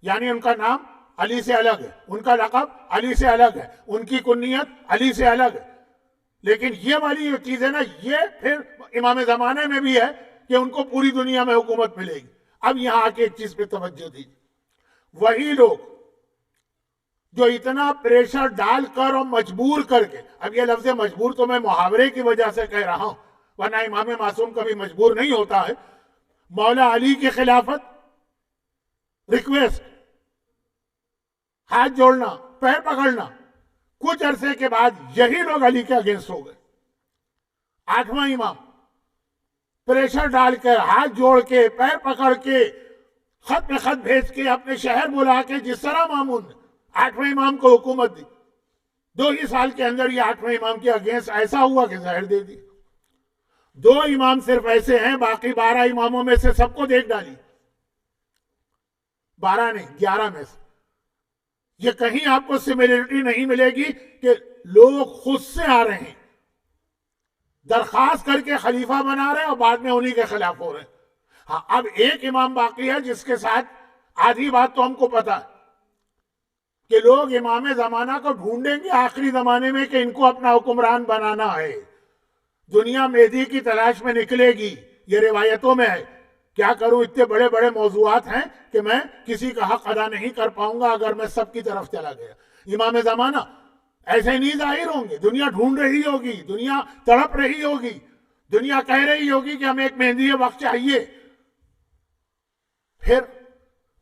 یعنی ان کا نام علی سے الگ ہے، ان کا لقب علی سے الگ ہے، ان کی کنیت علی سے الگ ہے، لیکن یہ والی جو چیز ہے نا، یہ پھر امام زمانے میں بھی ہے کہ ان کو پوری دنیا میں حکومت ملے گی۔ اب یہاں آ کے ایک چیز پہ توجہ دیجیے، وہی لوگ جو اتنا پریشر ڈال کر اور مجبور کر کے، اب یہ لفظ مجبور تو میں محاورے کی وجہ سے کہہ رہا ہوں، ورنہ امام معصوم کبھی مجبور نہیں ہوتا ہے، مولا علی کی خلافت، ریکویسٹ، ہاتھ جوڑنا، پیر پکڑنا، کچھ عرصے کے بعد یہی لوگ علی کے اگینسٹ ہو گئے۔ آٹھواں امام پریشر ڈال کر، ہاتھ جوڑ کے، پیر پکڑ کے، خط پہ خط بھیج کے، اپنے شہر بلا کے، جس طرح مامون نے آٹھویں امام کو حکومت دی، 2 ہی سال کے اندر یہ آٹھویں امام کے اگینسٹ ایسا ہوا کہ زہر دے دی۔ 2 امام صرف ایسے ہیں، باقی 12 اماموں میں سے سب کو دیکھ ڈالی، 12 نہیں 11 میں سے۔ یہ کہیں آپ کو سملیرٹی نہیں ملے گی کہ لوگ خود سے آ رہے ہیں، درخواست کر کے خلیفہ بنا رہے ہیں اور بعد میں انہی کے خلاف ہو رہے ہیں۔ ہاں، اب ایک امام باقی ہے جس کے ساتھ آدھی بات تو ہم کو پتا ہے کہ لوگ امام زمانہ کو ڈھونڈیں گے آخری زمانے میں کہ ان کو اپنا حکمران بنانا ہے، دنیا مہدی کی تلاش میں نکلے گی، یہ روایتوں میں ہے۔ کیا کروں، اتنے بڑے بڑے موضوعات ہیں کہ میں کسی کا حق ادا نہیں کر پاؤں گا اگر میں سب کی طرف چلا گیا۔ امام زمانہ ایسے نہیں ظاہر ہوں گے، دنیا ڈھونڈ رہی ہوگی، دنیا تڑپ رہی ہوگی، دنیا کہہ رہی ہوگی کہ ہمیں ایک مہدی وقت چاہیے۔ پھر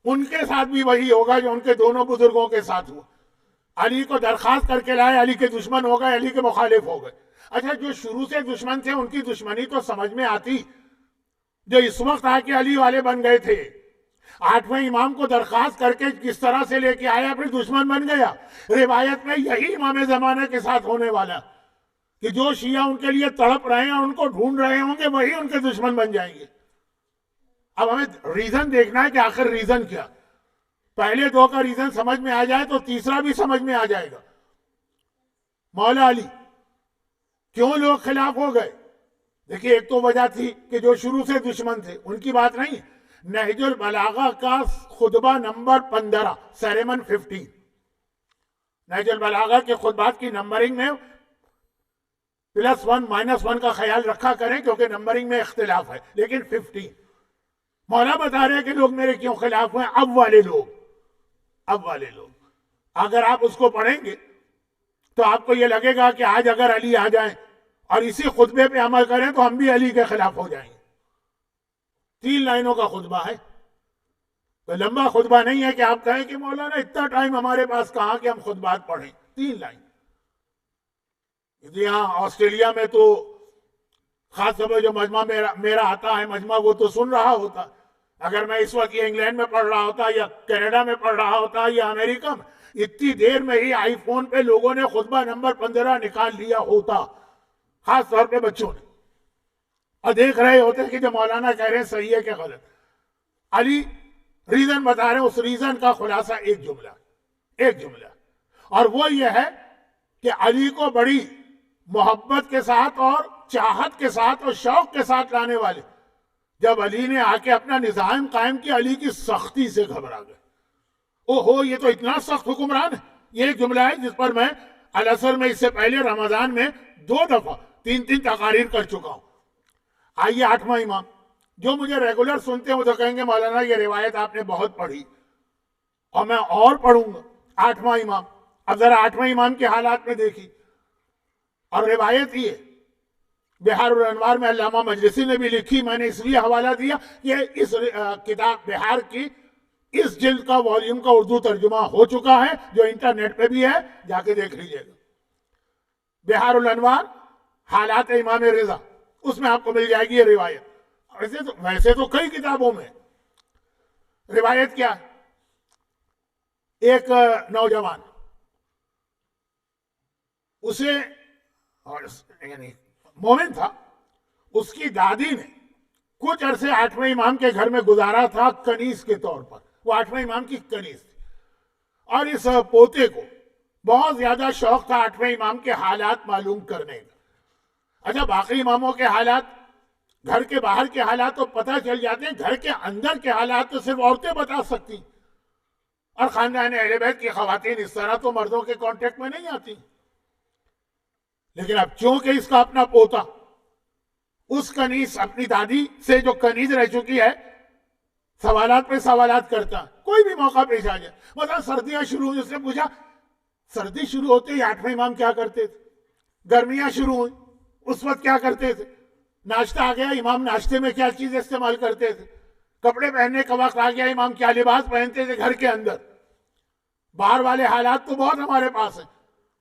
ان کے ساتھ بھی وہی ہوگا جو ان کے دونوں بزرگوں کے ساتھ ہوا، علی کو درخواست کر کے لائے، علی کے دشمن ہو گئے، علی کے مخالف ہو گئے۔ اچھا، جو شروع سے دشمن تھے ان کی دشمنی تو سمجھ میں آتی، جو اس وقت آ کے علی والے بن گئے تھے، آٹھویں امام کو درخواست کر کے کس طرح سے لے کے آیا، پھر دشمن بن گیا۔ روایت میں یہی امام زمانہ کے ساتھ ہونے والا، کہ جو شیعہ ان کے لیے تڑپ رہے ہیں اور ان کو ڈھونڈ رہے ہوں گے وہی ان کے دشمن بن جائیں گے. اب ہمیں ریزن دیکھنا ہے کہ آخر ریزن کیا. پہلے دو کا ریزن سمجھ میں آ جائے تو تیسرا بھی سمجھ میں آ جائے گا. مولا علی کیوں لوگ خلاف ہو گئے؟ دیکھیے ایک تو وجہ تھی کہ جو شروع سے دشمن تھے ان کی بات نہیں. نہج البلاغہ کا خطبہ نمبر 15 سیریمن 15. نہج البلاغہ کے خطبات کی نمبرنگ میں +1 -1 کا خیال رکھا کریں کیونکہ نمبرنگ میں اختلاف ہے, لیکن 15. مولا بتا رہے ہیں کہ لوگ میرے کیوں خلاف ہوئے. اب والے لوگ اگر آپ اس کو پڑھیں گے تو آپ کو یہ لگے گا کہ آج اگر علی آ جائیں اور اسی خطبے پہ عمل کریں تو ہم بھی علی کے خلاف ہو جائیں گے. 3 لائنوں کا خطبہ ہے, تو لمبا خطبہ نہیں ہے کہ آپ کہیں کہ مولانا اتنا ٹائم ہمارے پاس کہاں کہ ہم خطبات پڑھیں. 3 لائن. یہاں آسٹریلیا میں تو خاص طور پہ جو مجمع میرا آتا ہے مجمع, وہ تو سن رہا ہوتا. اگر میں اس وقت یہ انگلینڈ میں پڑھ رہا ہوتا یا کینیڈا میں پڑھ رہا ہوتا یا امریکہ میں, اتنی دیر میں ہی آئی فون پہ لوگوں نے خطبہ نمبر 15 نکال لیا ہوتا, خاص طور پہ بچوں نے, اور دیکھ رہے ہوتے کہ جو مولانا کہہ رہے ہیں صحیح ہے کہ غلط. علی ریزن بتا رہے ہیں, اس ریزن کا خلاصہ ایک جملہ, اور وہ یہ ہے کہ علی کو بڑی محبت کے ساتھ اور چاہت کے ساتھ اور شوق کے ساتھ لانے والے جب علی نے آ کے اپنا نظام قائم کیا علی کی سختی سے گھبرا گئے. اوہو یہ تو اتنا سخت حکمران ہے. یہ ایک جملہ ہے جس پر میں العصر میں اس سے پہلے رمضان میں 2 دفعہ 3 تقاریر کر چکا ہوں. آئیے 8واں امام. جو مجھے ریگولر سنتے ہیں وہ تو کہیں گے مولانا یہ روایت آپ نے بہت پڑھی, اور میں اور پڑھوں گا. 8واں امام. اب ذرا 8واں امام کے حالات میں دیکھی, اور روایت ہی ہے بہار الانوار میں علامہ مجلسی نے بھی لکھی. میں نے اس لیے حوالہ دیا کہ اس کتاب بہار کی اس جلد کا والیوم کا اردو ترجمہ ہو چکا ہے جو انٹرنیٹ پہ بھی ہے, جا کے دیکھ لیجئے گا. بہار الانوار حالات امام رضا, اس میں آپ کو مل جائے گی یہ روایت. ویسے تو کئی کتابوں میں روایت کیا ہے. ایک نوجوان اسے یعنی مومن تھا, اس کی دادی نے کچھ عرصے 8ویں امام کے گھر میں گزارا تھا کنیز کے طور پر. وہ 8ویں امام کی کنیز تھی, اور اس پوتے کو بہت زیادہ شوق تھا 8ویں امام کے حالات معلوم کرنے کا. اچھا باقی اماموں کے حالات, گھر کے باہر کے حالات تو پتہ چل جاتے ہیں, گھر کے اندر کے حالات تو صرف عورتیں بتا سکتی, اور خاندان اہل بیت کی خواتین اس طرح تو مردوں کے کانٹیکٹ میں نہیں آتی. لیکن اب چونکہ اس کا اپنا پوتا اس کنیز اپنی دادی سے جو کنیز رہ چکی ہے سوالات پہ سوالات کرتا, کوئی بھی موقع پیش آ جائے. مثلا سردیاں شروع ہوئی, اس نے پوچھا سردی شروع ہوتے ہی 8ویں امام کیا کرتے تھے؟ گرمیاں شروع ہوئی اس وقت کیا کرتے تھے؟ ناشتہ آ گیا امام ناشتے میں کیا چیز استعمال کرتے تھے؟ کپڑے پہننے کا وقت آ گیا امام کیا لباس پہنتے تھے گھر کے اندر؟ باہر والے حالات تو بہت ہمارے پاس ہیں.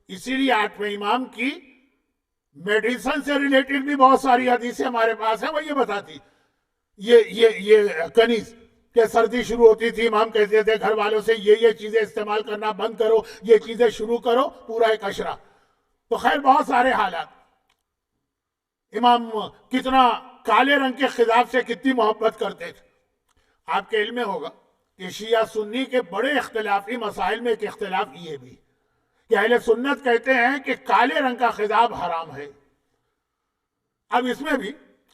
اسی لیے 8ویں امام کی میڈیسن سے ریلیٹڈ بھی بہت ساری حدیثیں ہمارے پاس ہیں. وہ یہ بتاتی یہ کنیز کہ سردی شروع ہوتی تھی امام کہتے تھے گھر والوں سے یہ چیزیں استعمال کرنا بند کرو, یہ چیزیں شروع کرو, پورا ایک اشرا. تو خیر بہت سارے حالات. امام کتنا کالے رنگ کے خضاب سے کتنی محبت کرتے تھے. آپ کے علم میں ہوگا کہ شیعہ سنی کے بڑے اختلافی مسائل میں ایک اختلاف یہ بھی کہ اہل سنت کہتے ہیں کہ کالے رنگ کا خضاب حرام ہے. اب اس میں بھی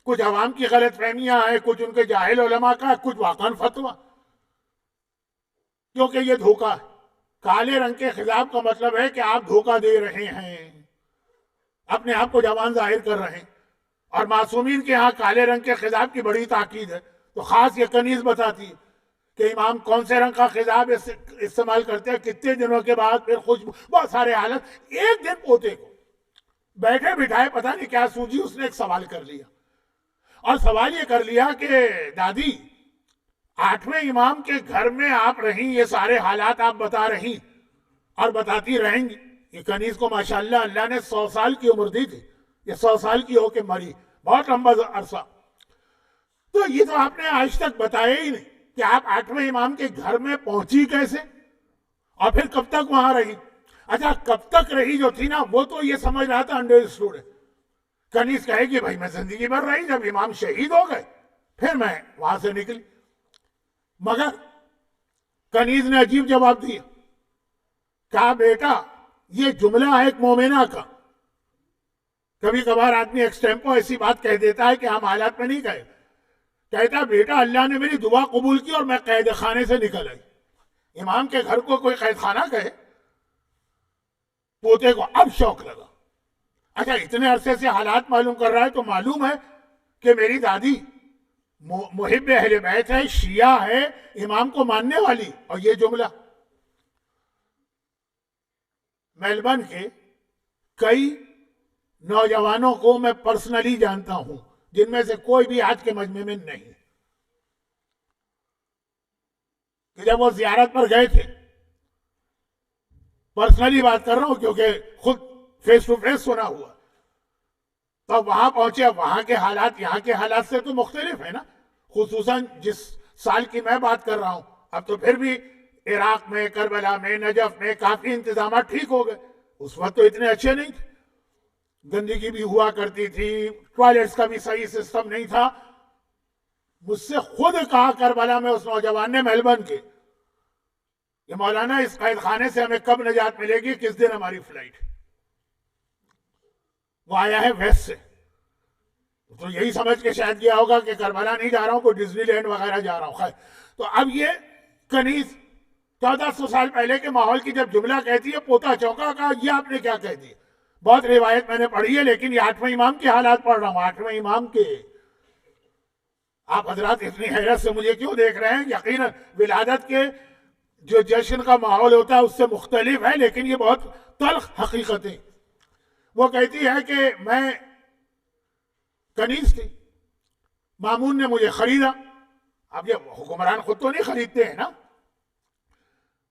کچھ عوام کی غلط فہمیاں ہیں, کچھ ان کے جاہل علماء کا, کچھ واقعاً فتویٰ, کیونکہ یہ دھوکہ ہے. کالے رنگ کے خضاب کا مطلب ہے کہ آپ دھوکہ دے رہے ہیں, اپنے آپ کو جوان ظاہر کر رہے ہیں, اور معصومین کے ہاں کالے رنگ کے خضاب کی بڑی تاکید ہے. تو خاص یہ کنیز بتاتی ہے کہ امام کون سے رنگ کا خضاب استعمال کرتے ہیں, کتنے دنوں کے بعد, پھر خوشبو, بہت سارے حالت. ایک دن پوتے کو بیٹھے بٹھائے پتہ نہیں کیا سوجی, اس نے ایک سوال کر لیا, اور سوال یہ کر لیا کہ دادی 8ویں امام کے گھر میں آپ رہیں, یہ سارے حالات آپ بتا رہی اور بتاتی رہیں گی. یہ کنیز کو ماشاءاللہ اللہ نے 100 سال کی عمر دی تھی, یہ 100 سال کی ہو کے مری, بہت لمبا عرصہ. تو یہ تو آپ نے آج تک بتایا ہی نہیں کہ آپ 8ویں امام کے گھر میں پہنچی کیسے, اور پھر کب تک وہاں رہی. اچھا کب تک رہی جو تھی نا, وہ تو یہ سمجھ رہا تھا انڈرسٹوڈ ہے, کنیز کہے کہ بھائی میں زندگی بھر رہی، جب امام شہید ہو گئے پھر میں وہاں سے نکلی. مگر کنیز نے عجیب جواب دیا، کہا بیٹا یہ جملہ ہے ایک مومنہ کا. کبھی کبھار آدمی ایکسٹیمپو ایسی بات کہہ دیتا ہے کہ ہم حالات میں نہیں کہے. کہتا بیٹا اللہ نے میری دعا قبول کی اور میں قید خانے سے نکل آئی. امام کے گھر کو کوئی قید خانہ کہے؟ پوتے کو اب شوق لگا. اچھا اتنے عرصے سے حالات معلوم کر رہا ہے تو معلوم ہے کہ میری دادی محب اہل بیت ہے، شیعہ ہے، امام کو ماننے والی. اور یہ جملہ میلبرن کے کئی نوجوانوں کو میں پرسنلی جانتا ہوں جن میں سے کوئی بھی آج کے مجمع میں نہیں، کہ جب وہ زیارت پر گئے تھے، پرسنلی بات کر رہا ہوں کیونکہ خود فیس ٹو فیس سنا ہوا، تو وہاں پہنچے. وہاں کے حالات یہاں کے حالات سے تو مختلف ہے نا، خصوصاً جس سال کی میں بات کر رہا ہوں. اب تو پھر بھی عراق میں، کربلا میں، نجف میں کافی انتظامات ٹھیک ہو گئے. اس وقت تو اتنے اچھے نہیں تھے، گندگی بھی ہوا کرتی تھی، ٹوائلٹس کا بھی صحیح سسٹم نہیں تھا. مجھ سے خود کہا کربلا میں اس نوجوان نے میلبرن کے کہ مولانا اس قید خانے سے ہمیں کب نجات ملے گی، کس دن ہماری فلائٹ. وہ آیا ہے ویسٹ سے، تو یہی سمجھ کے شاید گیا ہوگا کہ کربلا نہیں جا رہا ہوں، کوئی ڈزنی لینڈ وغیرہ جا رہا ہوں. خیر تو اب یہ کنیز 1400 سال پہلے کے ماحول کی جب جملہ کہتی ہے، پوتا چونکا، کہا یہ آپ نے کیا کہہ دی. بہت روایت میں نے پڑھی ہے لیکن یہ 8ویں امام کے حالات پڑھ رہا ہوں، 8ویں امام کے. آپ حضرات اتنی حیرت سے مجھے کیوں دیکھ رہے ہیں؟ یقیناً ولادت کے جو جشن کا ماحول ہوتا ہے اس سے مختلف ہے، لیکن یہ بہت تلخ حقیقتیں. وہ کہتی ہے کہ میں کنیز تھی، مامون نے مجھے خریدا. اب یہ حکمران خود تو نہیں خریدتے ہیں نا،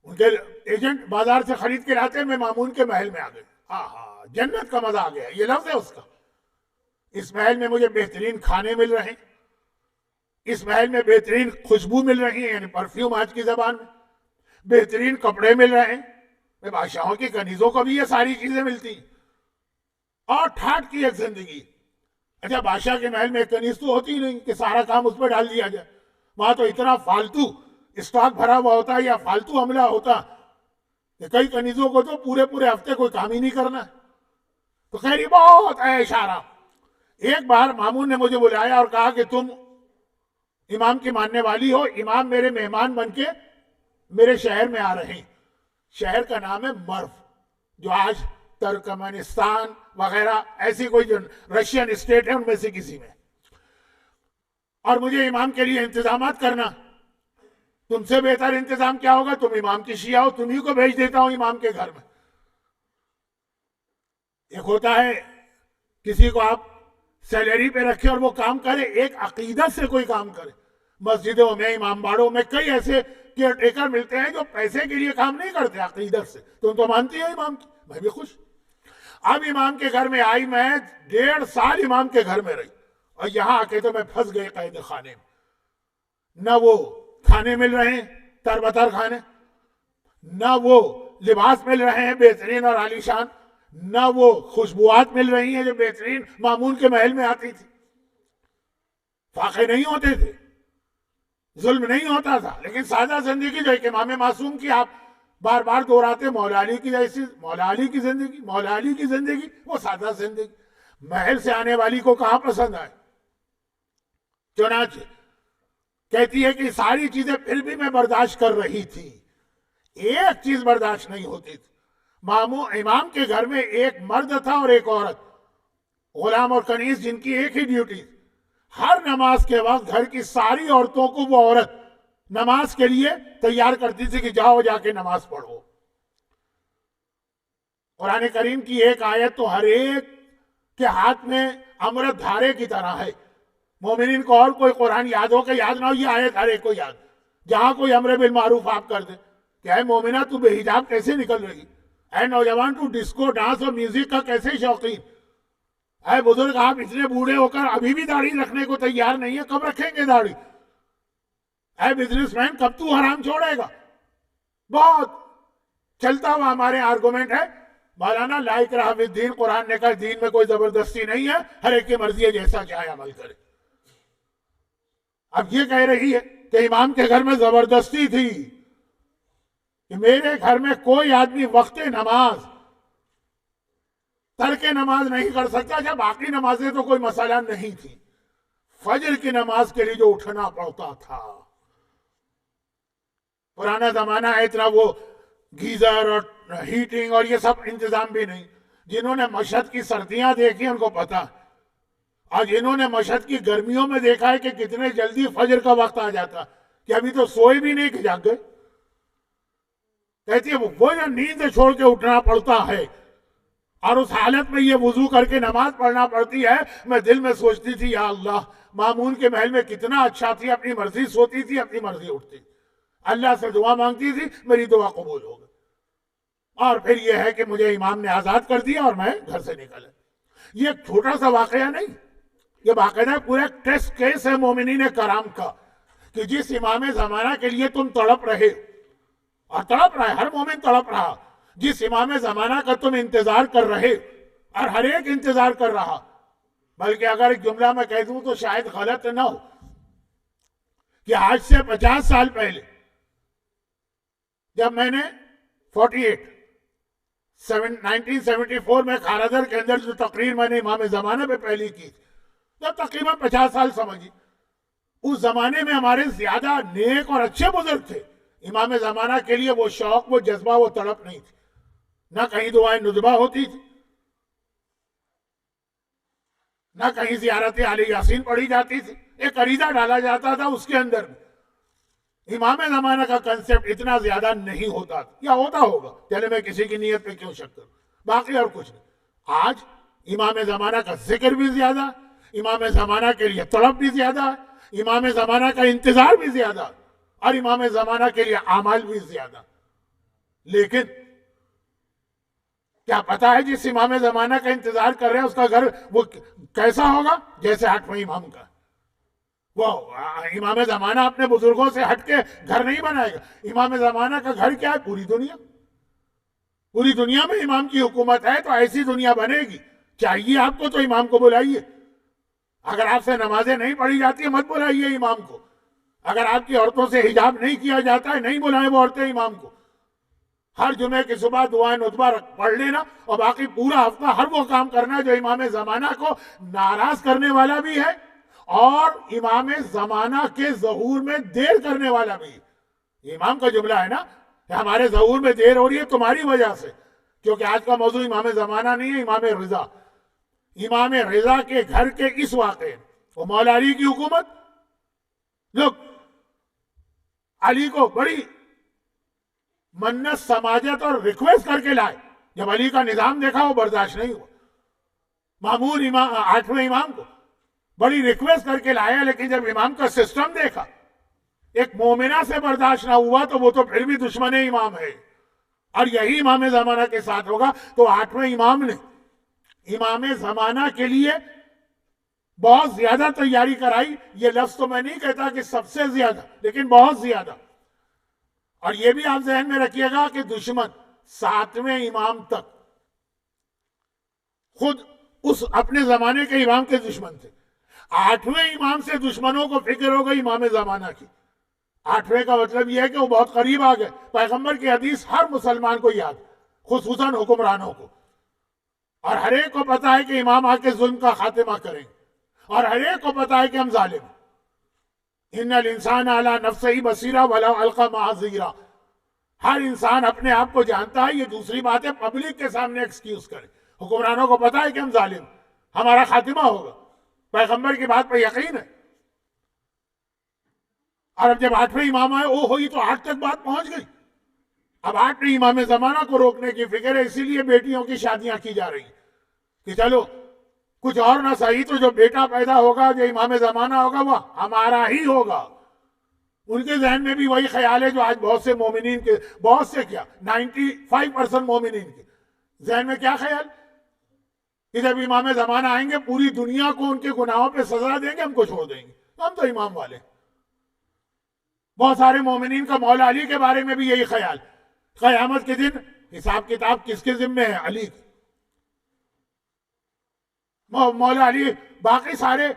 ان کے ایجنٹ بازار سے خرید کے لاتے. میں مامون کے محل میں آ گئی. جنت کا مزہ آ گیا، یہ لفظ ہے اس کا. اس محل میں مجھے بہترین کھانے مل رہے ہیں، اس محل میں بہترین خوشبو مل رہی ہے، یعنی پرفیوم آج کی زبان میں. بہترین کپڑے مل رہے ہیں. بادشاہوں کی کنیزوں کو بھی یہ ساری چیزیں ملتی ہیں، اور ٹھاٹ کی ایک زندگی. اچھا بادشاہ کے محل میں ایک کنیز تو ہوتی نہیں کہ سارا کام اس پہ ڈال دیا جائے. وہاں تو اتنا فالتو اسٹاک بھرا ہوا ہوتا ہے یا فالتو عملہ ہوتا کہ کئی کنیزوں کو تو پورے پورے ہفتے کوئی کام ہی نہیں کرنا ہے. تو خیر یہ بہت ہے اشارہ. ایک بار مامون نے مجھے بلایا اور کہا کہ تم امام کی ماننے والی ہو، امام میرے مہمان بن کے میرے شہر میں آ رہے ہیں. شہر کا نام ہے مرو، جو آج ترکمانستان وغیرہ ایسی کوئی جو رشین اسٹیٹ ہے ان میں سے کسی میں. اور مجھے امام کے لیے انتظامات کرنا. تم سے بہتر انتظام کیا ہوگا؟ تم امام کی شیعہ ہو، تمہیں کو بھیج دیتا ہوں امام کے گھر میں. ایک ہوتا ہے کسی کو آپ سیلری پہ رکھے اور وہ کام کرے، ایک عقیدت سے کوئی کام کرے. مسجدوں میں، امام باڑوں میں کئی ایسے کیئر ٹیکر ملتے ہیں جو پیسے کے لیے کام نہیں کرتے، عقیدت سے. تم تو مانتی ہو امام کی، میں بھی خوش. اب امام کے گھر میں آئی، میں 1.5 سال امام کے گھر میں رہی، اور یہاں آ کے تو میں پھنس گئی قید خانے میں. نہ وہ کھانے مل رہے ہیں تربتر کھانے، نہ وہ لباس مل رہے ہیں بہترین اور عالیشان، نہ وہ خوشبوات مل رہی ہیں جو بہترین مامون کے محل میں آتی تھی. فاقے نہیں ہوتے تھے، ظلم نہیں ہوتا تھا، لیکن سادہ زندگی جو ایک امام معصوم کی آپ بار بار دہراتے، مولا علی کی جیسی، مولا علی کی زندگی، مولا علی کی زندگی، وہ سادہ زندگی محل سے آنے والی کو کہاں پسند آئے. چنانچہ کہتی ہے کہ ساری چیزیں پھر بھی میں برداشت کر رہی تھی، ایک چیز برداشت نہیں ہوتی تھی. امام کے گھر میں ایک مرد تھا اور ایک عورت، غلام اور کنیز، جن کی ایک ہی ڈیوٹی. ہر نماز کے وقت گھر کی ساری عورتوں کو وہ عورت نماز کے لیے تیار کرتی تھی کہ جاؤ جا کے نماز پڑھو. قرآن کریم کی ایک آیت تو ہر ایک کے ہاتھ میں امرت دھارے کی طرح ہے. مومنین کو اور کوئی قرآن یاد ہو کہ یاد نہ ہو، یہ آیت ہر ایک کو یاد. جہاں کوئی امر بالمعروف آپ کر دے کہ اے مومنہ تو بے حجاب کیسے نکل رہی، اے نوجوان تو ڈسکو ڈانس اور میوزک کا کیسے شوقین، اے بزرگ آپ اتنے بوڑھے ہو کر ابھی بھی داڑھی رکھنے کو تیار نہیں ہے، کب رکھیں گے داڑھی، اے بزنس مین کب تو حرام چھوڑے گا. بہت چلتا ہوا ہمارے آرگومنٹ ہے مولانا لا اکراہ فی الدین، قرآن نے کہا دین میں کوئی زبردستی نہیں ہے، ہر ایک کی مرضی ہے جیسا چاہے عمل کرے۔ اب یہ کہہ رہی ہے کہ امام کے گھر میں زبردستی تھی کہ میرے گھر میں کوئی آدمی وقت نماز ترک نماز نہیں کر سکتا، جب باقی نمازیں تو کوئی مسئلہ نہیں تھی، فجر کی نماز کے لیے جو اٹھنا پڑتا تھا۔ پرانا زمانہ ہے، اتنا وہ گیزر اور ہیٹنگ اور یہ سب انتظام بھی نہیں۔ جنہوں نے مشہد کی سردیاں دیکھی ان کو پتا، اور جنہوں نے مشہد کی گرمیوں میں دیکھا ہے کہ کتنے جلدی فجر کا وقت آ جاتا کہ ابھی تو سوئے بھی نہیں کہ جاگ گئے۔ کہتی ہے وہ جو نیند چھوڑ کے اٹھنا پڑتا ہے اور اس حالت میں یہ وضو کر کے نماز پڑھنا پڑتی ہے، میں دل میں سوچتی تھی یا اللہ مامون کے محل میں کتنا اچھا تھی، اپنی مرضی سوتی تھی، اپنی مرضی اٹھتی، اللہ سے دعا مانگتی تھی، میری دعا قبول ہو گئی۔ اور پھر یہ ہے کہ مجھے امام نے آزاد کر دیا اور میں گھر سے نکلا۔ یہ ایک چھوٹا سا واقعہ نہیں، یہ باقاعدہ پورا ٹیسٹ کیس ہے مومنین کرام کا، کہ جس امام زمانہ کے لیے تم تڑپ رہے، اور تڑپ رہا ہے، ہر مومن تڑپ رہا، جس امام زمانہ کا تم انتظار کر رہے، اور ہر ایک انتظار کر رہا، بلکہ اگر ایک جملہ میں کہہ دوں تو شاید غلط نہ ہو کہ آج سے 50 سال پہلے جب میں نے 1974 میں کھارادر کے اندر جو تقریر میں نے امام زمانہ پہ پہلی کی تھی، جب تقریباً 50 سال سمجھی، اس زمانے میں ہمارے زیادہ نیک اور اچھے بزرگ تھے، امام زمانہ کے لیے وہ شوق، وہ جذبہ، وہ تڑپ نہیں تھی، نہ کہیں دعائیں ندبہ ہوتی تھی، نہ کہیں زیارت علی یاسین پڑھی جاتی تھی، ایک عریضہ ڈالا جاتا تھا، اس کے اندر امام زمانہ کا کنسپٹ اتنا زیادہ نہیں ہوتا تھا، یا ہوتا ہوگا، چلے میں کسی کی نیت پہ کیوں شک کروں، باقی اور کچھ نہیں۔ آج امام زمانہ کا ذکر بھی زیادہ، امام زمانہ کے لیے طلب بھی زیادہ، امام زمانہ کا انتظار بھی زیادہ، اور امام زمانہ کے لیے اعمال بھی زیادہ۔ لیکن کیا پتا ہے جس امام زمانہ کا انتظار کر رہے ہیں اس کا گھر وہ کیسا ہوگا؟ جیسے 8ویں امام کا۔ وہ امام زمانہ اپنے بزرگوں سے ہٹ کے گھر نہیں بنائے گا، امام زمانہ کا گھر کیا ہے؟ پوری دنیا۔ پوری دنیا میں امام کی حکومت ہے، تو ایسی دنیا بنے گی، چاہیے آپ کو تو امام کو بلائیے، اگر آپ سے نمازیں نہیں پڑھی جاتی ہیں مت بلائیے امام کو، اگر آپ کی عورتوں سے حجاب نہیں کیا جاتا ہے نہیں بلائیں وہ عورتیں امام کو، ہر جمعے کی صبح دعائیں ندبہ پڑھ لینا، اور باقی پورا ہفتہ ہر وہ کام کرنا جو امام زمانہ کو ناراض کرنے والا بھی ہے اور امام زمانہ کے ظہور میں دیر کرنے والا بھی ہے۔ یہ امام کا جملہ ہے نا کہ ہمارے ظہور میں دیر ہو رہی ہے تمہاری وجہ سے، کیونکہ آج کا موضوع امام زمانہ نہیں ہے، امام رضا۔ امام رضا کے گھر کے اس واقعے، وہ مولا علی کی حکومت، لوگ علی کو بڑی منت سماجت اور ریکویسٹ کر کے لائے، جب علی کا نظام دیکھا وہ برداشت نہیں ہوا، مامون امام 8ویں امام کو بڑی ریکویسٹ کر کے لایا، لیکن جب امام کا سسٹم دیکھا ایک مومنہ سے برداشت نہ ہوا تو وہ تو پھر بھی دشمن امام ہے، اور یہی امام زمانہ کے ساتھ ہوگا۔ تو 8ویں امام نے امام زمانہ کے لیے بہت زیادہ تیاری کرائی، یہ لفظ تو میں نہیں کہتا کہ سب سے زیادہ، لیکن بہت زیادہ۔ اور یہ بھی آپ ذہن میں رکھیے گا کہ دشمن 7ویں امام تک خود اس اپنے زمانے کے امام کے دشمن تھے، 8ویں امام سے دشمنوں کو فکر ہو گئی امام زمانہ کی۔ 8ویں کا مطلب یہ ہے کہ وہ بہت قریب آ گئے، پیغمبر کی حدیث ہر مسلمان کو یاد، خصوصاً حکمرانوں کو، اور ہر ایک کو پتا ہے کہ امام آ کے ظلم کا خاتمہ کریں گے، اور ہر ایک کو پتا ہے کہ ہم ظالم ہیں۔ ان الانسان علی نفسہ بصیرہ ولو القی معاذیرہ، ہر انسان اپنے آپ کو جانتا ہے، یہ دوسری بات ہے پبلک کے سامنے ایکسکیوز کرے۔ حکمرانوں کو پتا ہے کہ ہم ظالم، ہمارا خاتمہ ہوگا، پیغمبر کی بات پہ یقین ہے۔ اور اب جب 8ویں امام آئے او ہوئی تو 8 تک بات پہنچ گئی، اب 8ویں امام زمانہ کو روکنے کی فکر ہے، اسی لیے بیٹیوں کی شادیاں کی جا رہی ہیں کہ چلو کچھ اور نہ صحیح تو جو بیٹا پیدا ہوگا جو امام زمانہ ہوگا وہ ہمارا ہی ہوگا۔ ان کے ذہن میں بھی وہی خیال ہے جو آج بہت سے مومنین کے، بہت سے کیا 95% مومنین کے ذہن میں کیا خیال کہ جب امام زمانہ آئیں گے پوری دنیا کو ان کے گناہوں پہ سزا دیں گے، ہم کو چھوڑ دیں گے، ہم تو امام والے۔ بہت سارے مومنین کا مولا علی کے بارے میں بھی یہی خیال، قیامت کے دن حساب کتاب کس کے ذمے ہے؟ علی کی. مولا علی باقی سارے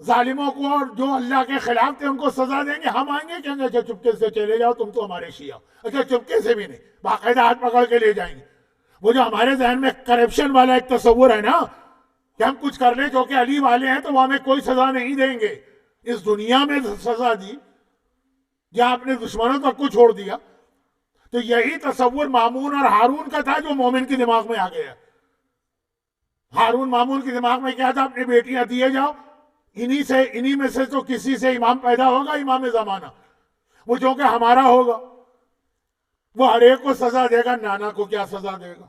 ظالموں کو اور جو اللہ کے خلاف تھے ان کو سزا دیں گے. ہم آئیں گے کہیں گے اچھا چپکے سے چلے جاؤ تم تو ہمارے شیعہ. اچھا چپکے سے بھی نہیں, باقاعدہ ہاتھ پکڑ کے لے جائیں گے. وہ جو ہمارے ذہن میں کرپشن والا ایک تصور ہے نا کہ ہم کچھ کر لیں جو کہ علی والے ہیں تو وہ ہمیں کوئی سزا نہیں دیں گے. اس دنیا میں سزا دی یا اپنے دشمنوں تک کو چھوڑ دیا. تو یہی تصور مامون اور ہارون کا تھا جو مومن کے دماغ میں آ گیا. ہارون مامون کے دماغ میں کیا تھا؟ اپنی بیٹیاں دیے جاؤ, انہی میں سے تو کسی سے امام پیدا ہوگا, امام زمانہ, وہ جو کہ ہمارا ہوگا, وہ ہر ایک کو سزا دے گا. نانا کو کیا سزا دے گا؟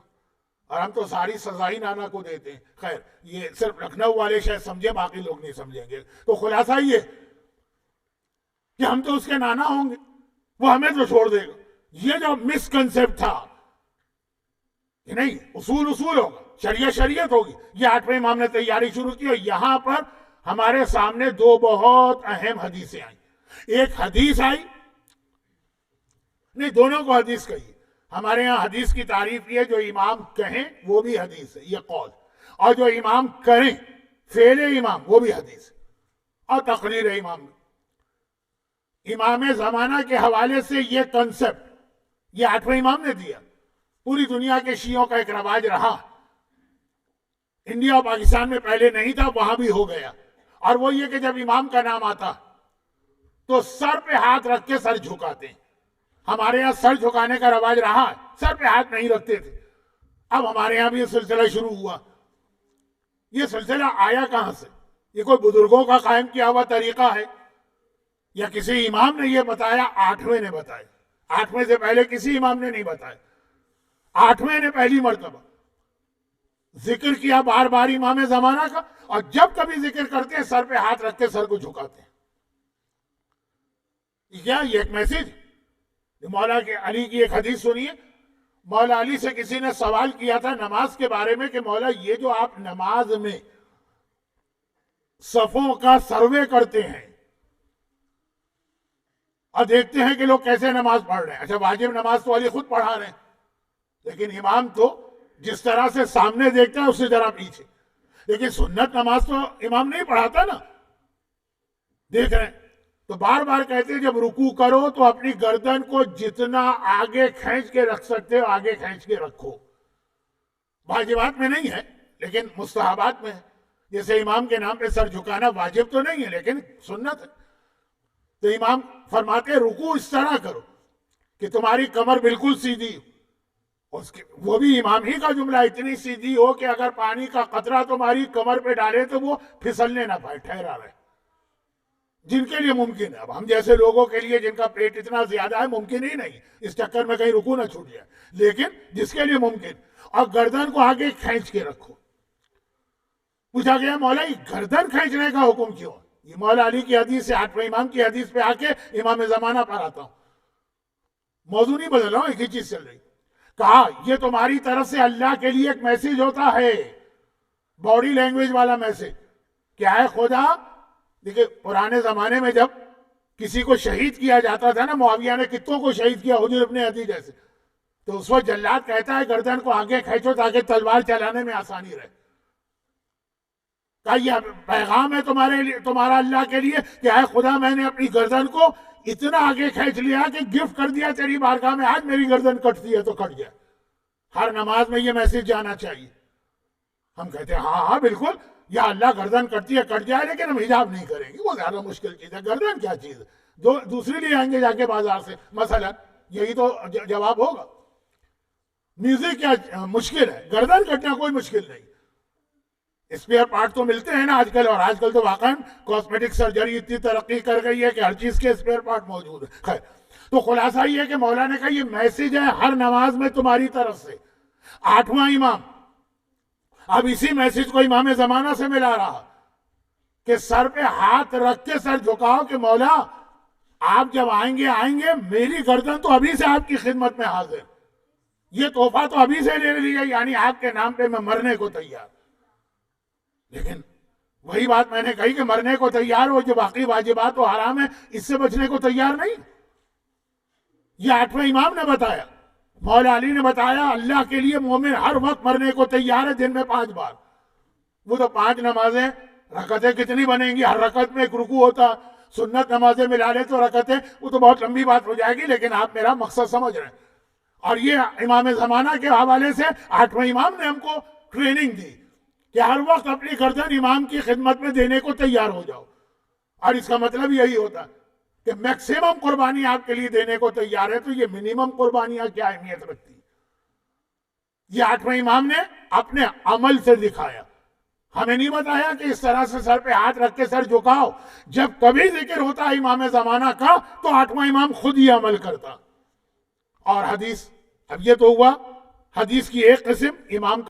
اور ہم تو ساری سزا ہی نانا کو دیتے ہیں. خیر یہ صرف لکھنؤ والے شاید سمجھے, باقی لوگ نہیں سمجھیں گے. تو خلاصہ یہ کہ ہم تو اس کے نانا ہوں گے, وہ ہمیں تو چھوڑ دے گا. یہ جو مس کنسپٹ تھا کہ نہیں اصول ہوگا, شریعت ہوگی, یہ 8ویں امام نے تیاری شروع کی. اور یہاں پر ہمارے سامنے دو بہت اہم حدیثیں آئیں. ایک حدیث آئی, نہیں دونوں کو حدیث کہیے. ہمارے ہاں حدیث کی تعریف یہ جو امام کہیں وہ بھی حدیث ہے, یہ قول, اور جو امام کریں فعل امام وہ بھی حدیث ہے, اور تقریر امام. امام زمانہ کے حوالے سے یہ کنسپٹ یہ 8ویں امام نے دیا. پوری دنیا کے شیعوں کا ایک رواج رہا, انڈیا اور پاکستان میں پہلے نہیں تھا, وہاں بھی ہو گیا. اور وہ یہ کہ جب امام کا نام آتا تو سر پہ ہاتھ رکھ کے سر جھکاتے ہیں. ہمارے یہاں سر جھکانے کا رواج رہا, سر پہ ہاتھ نہیں رکھتے تھے. اب ہمارے یہاں بھی یہ سلسلہ شروع ہوا. یہ سلسلہ آیا کہاں سے؟ یہ کوئی بزرگوں کا قائم کیا ہوا طریقہ ہے یا کسی امام نے یہ بتایا؟ 8ویں نے بتایا. 8ویں سے پہلے کسی امام نے نہیں بتایا. 8ویں نے پہلی مرتبہ ذکر کیا بار بار امام زمانہ کا, اور جب کبھی ذکر کرتے ہیں سر پہ ہاتھ رکھ کے سر کو جھکاتے ہیں. کیا یہ ایک میسج؟ مولا کے علی کی ایک حدیث سنیے. مولا علی سے کسی نے سوال کیا تھا نماز کے بارے میں کہ مولا یہ جو آپ نماز میں صفوں کا سروے کرتے ہیں اور دیکھتے ہیں کہ لوگ کیسے نماز پڑھ رہے ہیں. اچھا واجب نماز تو علی خود پڑھا رہے ہیں, لیکن امام تو جس طرح سے سامنے دیکھتا ہے اسی طرح پیچھے. لیکن سنت نماز تو امام نہیں پڑھاتا نا, دیکھ رہے ہیں. تو بار بار کہتے ہیں جب رکوع کرو تو اپنی گردن کو جتنا آگے کھینچ کے رکھ سکتے ہو آگے کھینچ کے رکھو. واجبات میں نہیں ہے لیکن مستحبات میں ہے. جیسے امام کے نام پہ سر جھکانا واجب تو نہیں ہے لیکن سنت ہے. تو امام فرماتے ہیں رکوع اس طرح کرو کہ تمہاری کمر بالکل سیدھی ہو. وہ بھی امام ہی کا جملہ, اتنی سیدھی ہو کہ اگر پانی کا قطرہ تمہاری کمر پہ ڈالے تو وہ پھسلنے نہ پائے, ٹھہرا رہے. جن کے لیے ممکن ہے. اب ہم جیسے لوگوں کے لیے جن کا پیٹ اتنا زیادہ ہے ممکن ہی نہیں, اس چکر میں کہیں رکوع نہ چھوٹ جائے. لیکن جس کے لیے ممکن, اور گردن کو آگے کھینچ کے رکھو. پوچھا گیا مولا یہ گردن کھینچنے کا حکم کیوں؟ یہ مولا علی کی حدیث سے 8ویں امام کی حدیث پہ آ کے امام زمانہ پر آتا ہوں. موضوع نہیں بدل رہا ہوں, ایک ہی چیز چل رہی. کہا یہ تمہاری طرف سے اللہ کے لیے ایک میسج ہوتا ہے, باڈی لینگویج والا میسج. کیا ہے خدا؟ دیکھیں پرانے زمانے میں جب کسی کو شہید کیا جاتا تھا نا, معاویہ نے کتوں کو شہید کیا حجر ابن عدی جیسے, تو اس وقت جلاد کہتا ہے گردن کو آگے کھینچو تاکہ تلوار چلانے میں آسانی رہے. کہا یہ پیغام ہے تمہارا اللہ کے لیے کہ اے خدا میں نے اپنی گردن کو اتنا آگے کھینچ لیا کہ گفٹ کر دیا تیری بارگاہ میں, آج میری گردن کٹتی ہے تو کٹ جائے. ہر نماز میں یہ میسج جانا چاہیے. ہم کہتے ہیں ہاں بالکل, یا اللہ گردن کٹتی ہے کٹ جائے لیکن ہم حجاب نہیں کریں گے, وہ زیادہ مشکل چیز ہے. گردن کیا چیز ہے؟ دوسری لے آئیں گے جا کے بازار سے مثلا, یہی تو جواب ہوگا. میوزک کیا مشکل ہے؟ گردن کٹنا کوئی مشکل نہیں. اسپیئر پارٹ تو ملتے ہیں نا آج کل, اور آج کل تو واقعا کاسمیٹک سرجری اتنی ترقی کر گئی ہے کہ ہر چیز کے اسپیئر پارٹ موجود ہے. خیر تو خلاصہ یہ ہے کہ مولا نے کہا یہ میسج ہے ہر نماز میں تمہاری طرف سے. 8واں امام اب اسی میسج کو امام زمانہ سے ملا رہا کہ سر پہ ہاتھ رکھ کے سر جھکاؤ کہ مولا آپ جب آئیں گے میری گردن تو ابھی سے آپ کی خدمت میں حاضر, یہ تحفہ تو ابھی سے لے لیجیے, یعنی آپ کے نام پہ میں مرنے کو تیار. لیکن وہی بات میں نے کہی کہ مرنے کو تیار ہو, جو باقی واجبات و حرام ہے اس سے بچنے کو تیار نہیں. یہ 8ویں امام نے بتایا, مولا علی نے بتایا اللہ کے لیے مومن ہر وقت مرنے کو تیار ہے، دن میں 5 بار. وہ تو 5 نمازیں، رکعتیں کتنی بنیں گی؟ ہر رکعت میں ایک رکوع ہوتا. سنت نمازیں ملا لے تو رکعتیں، وہ تو بہت لمبی بات ہو جائے گی، لیکن آپ میرا مقصد سمجھ رہے ہیں. اور یہ امام زمانہ کے حوالے سے 8ویں امام نے ہم کو ٹریننگ دی کہ ہر وقت اپنی گردن امام کی خدمت میں دینے کو تیار ہو جاؤ. اور اس کا مطلب یہی ہوتا کہ میکسیمم قربانی آپ کے لیے دینے کو تیار ہے، تو یہ منیمم قربانیاں کیا اہمیت رکھتی؟ یہ 8ویں امام نے اپنے عمل سے دکھایا. ہمیں نہیں بتایا کہ اس طرح سے سر پہ ہاتھ رکھ کے سر جھکاؤ. جب کبھی ذکر ہوتا امام زمانہ کا تو 8واں امام خود ہی عمل کرتا. اور حدیث، اب یہ تو ہوا حدیث کی ایک قسم، امام